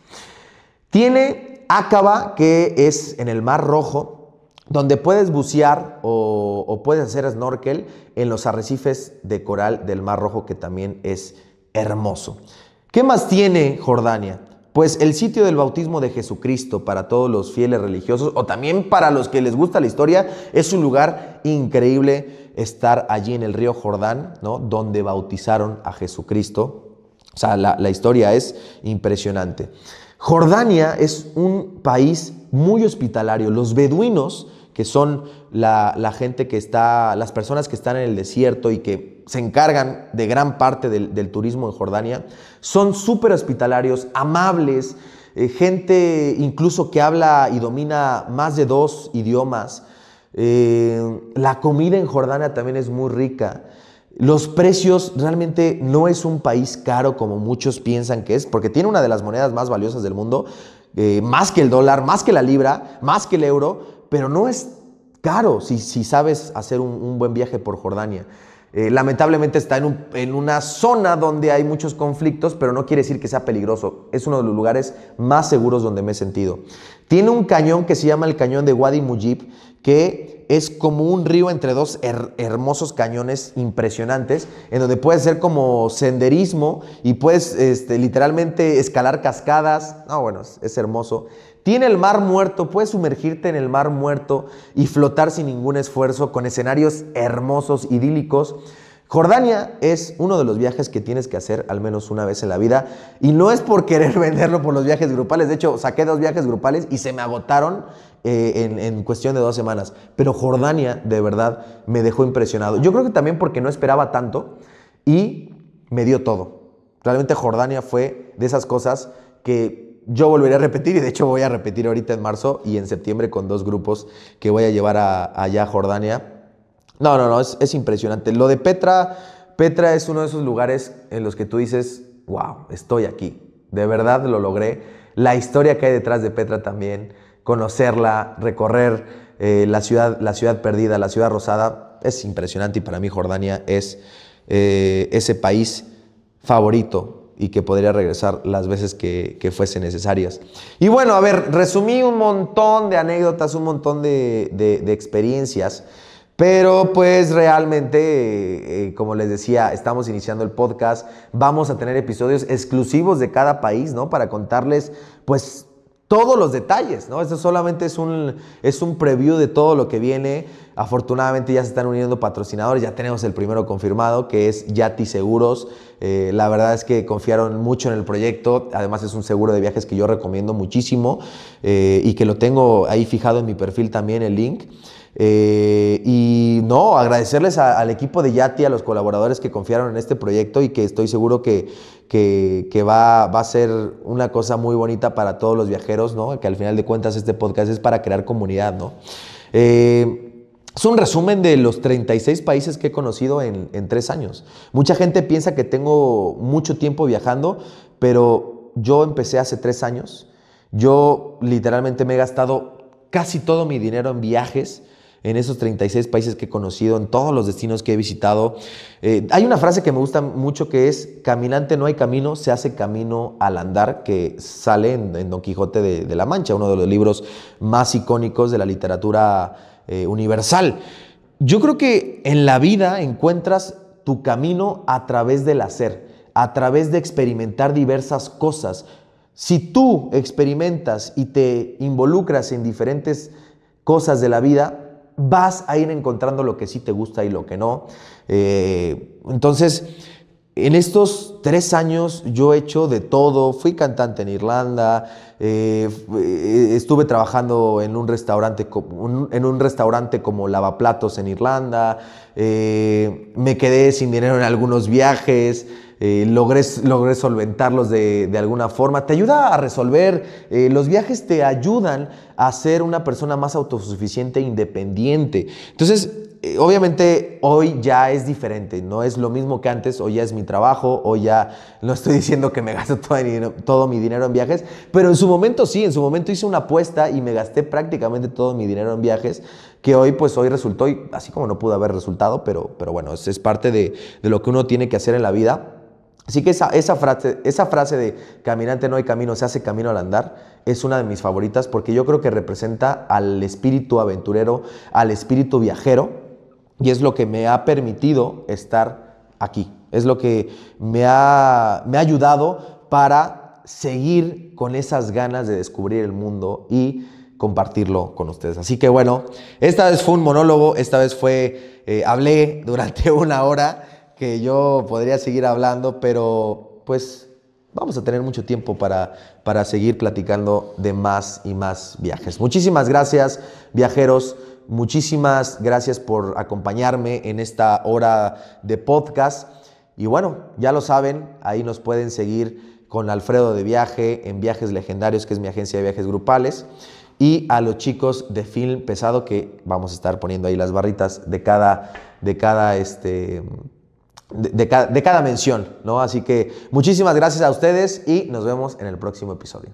Tiene Aqaba, que es en el Mar Rojo, donde puedes bucear o puedes hacer snorkel en los arrecifes de coral del Mar Rojo, que también es hermoso. ¿Qué más tiene Jordania? Pues el sitio del bautismo de Jesucristo para todos los fieles religiosos, o también para los que les gusta la historia. Es un lugar increíble estar allí en el río Jordán, ¿no? Donde bautizaron a Jesucristo. O sea, la historia es impresionante. Jordania es un país muy hospitalario. Los beduinos, que son la gente que está, las personas que están en el desierto y que se encargan de gran parte del turismo en Jordania, son súper hospitalarios, amables, gente incluso que habla y domina más de 2 idiomas. La comida en Jordania también es muy rica. Los precios, realmente no es un país caro como muchos piensan que es, porque tiene una de las monedas más valiosas del mundo, más que el dólar, más que la libra, más que el euro, pero no es caro si sabes hacer un buen viaje por Jordania. Lamentablemente está en una zona donde hay muchos conflictos, pero no quiere decir que sea peligroso. Es uno de los lugares más seguros donde me he sentido. Tiene un cañón que se llama el cañón de Wadi Mujib, que es como un río entre dos hermosos cañones impresionantes, en donde puedes hacer como senderismo y puedes literalmente escalar cascadas. No, bueno, es hermoso. Tiene el mar muerto, puedes sumergirte en el mar muerto y flotar sin ningún esfuerzo con escenarios hermosos, idílicos. Jordania es uno de los viajes que tienes que hacer al menos una vez en la vida, y no es por querer venderlo por los viajes grupales. De hecho, saqué 2 viajes grupales y se me agotaron en cuestión de 2 semanas. Pero Jordania, de verdad, me dejó impresionado. Yo creo que también porque no esperaba tanto y me dio todo. Realmente Jordania fue de esas cosas que yo volvería a repetir, y de hecho voy a repetir ahorita en marzo y en septiembre con 2 grupos que voy a llevar allá a Jordania. No, es impresionante. Lo de Petra es uno de esos lugares en los que tú dices, wow, estoy aquí. De verdad lo logré. La historia que hay detrás de Petra también, conocerla, recorrer la ciudad perdida, la ciudad rosada, es impresionante, y para mí Jordania es ese país favorito y que podría regresar las veces que fuesen necesarias. Y bueno, a ver, resumí un montón de anécdotas, un montón de experiencias. Pero pues realmente, como les decía, estamos iniciando el podcast, vamos a tener episodios exclusivos de cada país, ¿no? Para contarles pues todos los detalles, ¿no? Esto solamente es un preview de todo lo que viene. Afortunadamente ya se están uniendo patrocinadores, ya tenemos el primero confirmado, que es Yati Seguros. La verdad es que confiaron mucho en el proyecto, además es un seguro de viajes que yo recomiendo muchísimo, y que lo tengo ahí fijado en mi perfil también, el link. Y no, agradecerles al equipo de Yati, a los colaboradores que confiaron en este proyecto, y que estoy seguro que va a ser una cosa muy bonita para todos los viajeros, ¿no? Que al final de cuentas este podcast es para crear comunidad, ¿no? Es un resumen de los 36 países que he conocido en 3 años. Mucha gente piensa que tengo mucho tiempo viajando, pero yo empecé hace 3 años. Yo literalmente me he gastado casi todo mi dinero en viajes, en esos 36 países que he conocido, en todos los destinos que he visitado. Hay una frase que me gusta mucho que es: caminante no hay camino, se hace camino al andar, que sale en Don Quijote de la Mancha, uno de los libros más icónicos de la literatura universal. Yo creo que en la vida encuentras tu camino a través del hacer, a través de experimentar diversas cosas. Si tú experimentas y te involucras en diferentes cosas de la vida, vas a ir encontrando lo que sí te gusta y lo que no. Entonces, en estos 3 años yo he hecho de todo. Fui cantante en Irlanda, estuve trabajando en un restaurante como lavaplatos en Irlanda, me quedé sin dinero en algunos viajes. Logré solventarlos de alguna forma. Te ayuda a resolver. Los viajes te ayudan a ser una persona más autosuficiente e independiente. Entonces, obviamente hoy ya es diferente, no es lo mismo que antes. Hoy ya es mi trabajo, hoy ya no estoy diciendo que me gasto todo mi dinero en viajes, pero en su momento sí, en su momento hice una apuesta y me gasté prácticamente todo mi dinero en viajes, que hoy resultó, así como no pudo haber resultado, pero bueno, es parte de lo que uno tiene que hacer en la vida. Así que esa frase de caminante no hay camino, se hace camino al andar, es una de mis favoritas, porque yo creo que representa al espíritu aventurero, al espíritu viajero, y es lo que me ha permitido estar aquí. Es lo que me ha ayudado para seguir con esas ganas de descubrir el mundo y compartirlo con ustedes. Así que bueno, esta vez fue un monólogo, esta vez hablé durante 1 hora, que yo podría seguir hablando, pero pues vamos a tener mucho tiempo para seguir platicando de más y más viajes. Muchísimas gracias, viajeros. Muchísimas gracias por acompañarme en esta hora de podcast. Y bueno, ya lo saben, ahí nos pueden seguir con Alfredo de Viaje en Viajes Legendarios, que es mi agencia de viajes grupales. Y a los chicos de Film Pesado, que vamos a estar poniendo ahí las barritas de cada mención, ¿no? Así que muchísimas gracias a ustedes y nos vemos en el próximo episodio.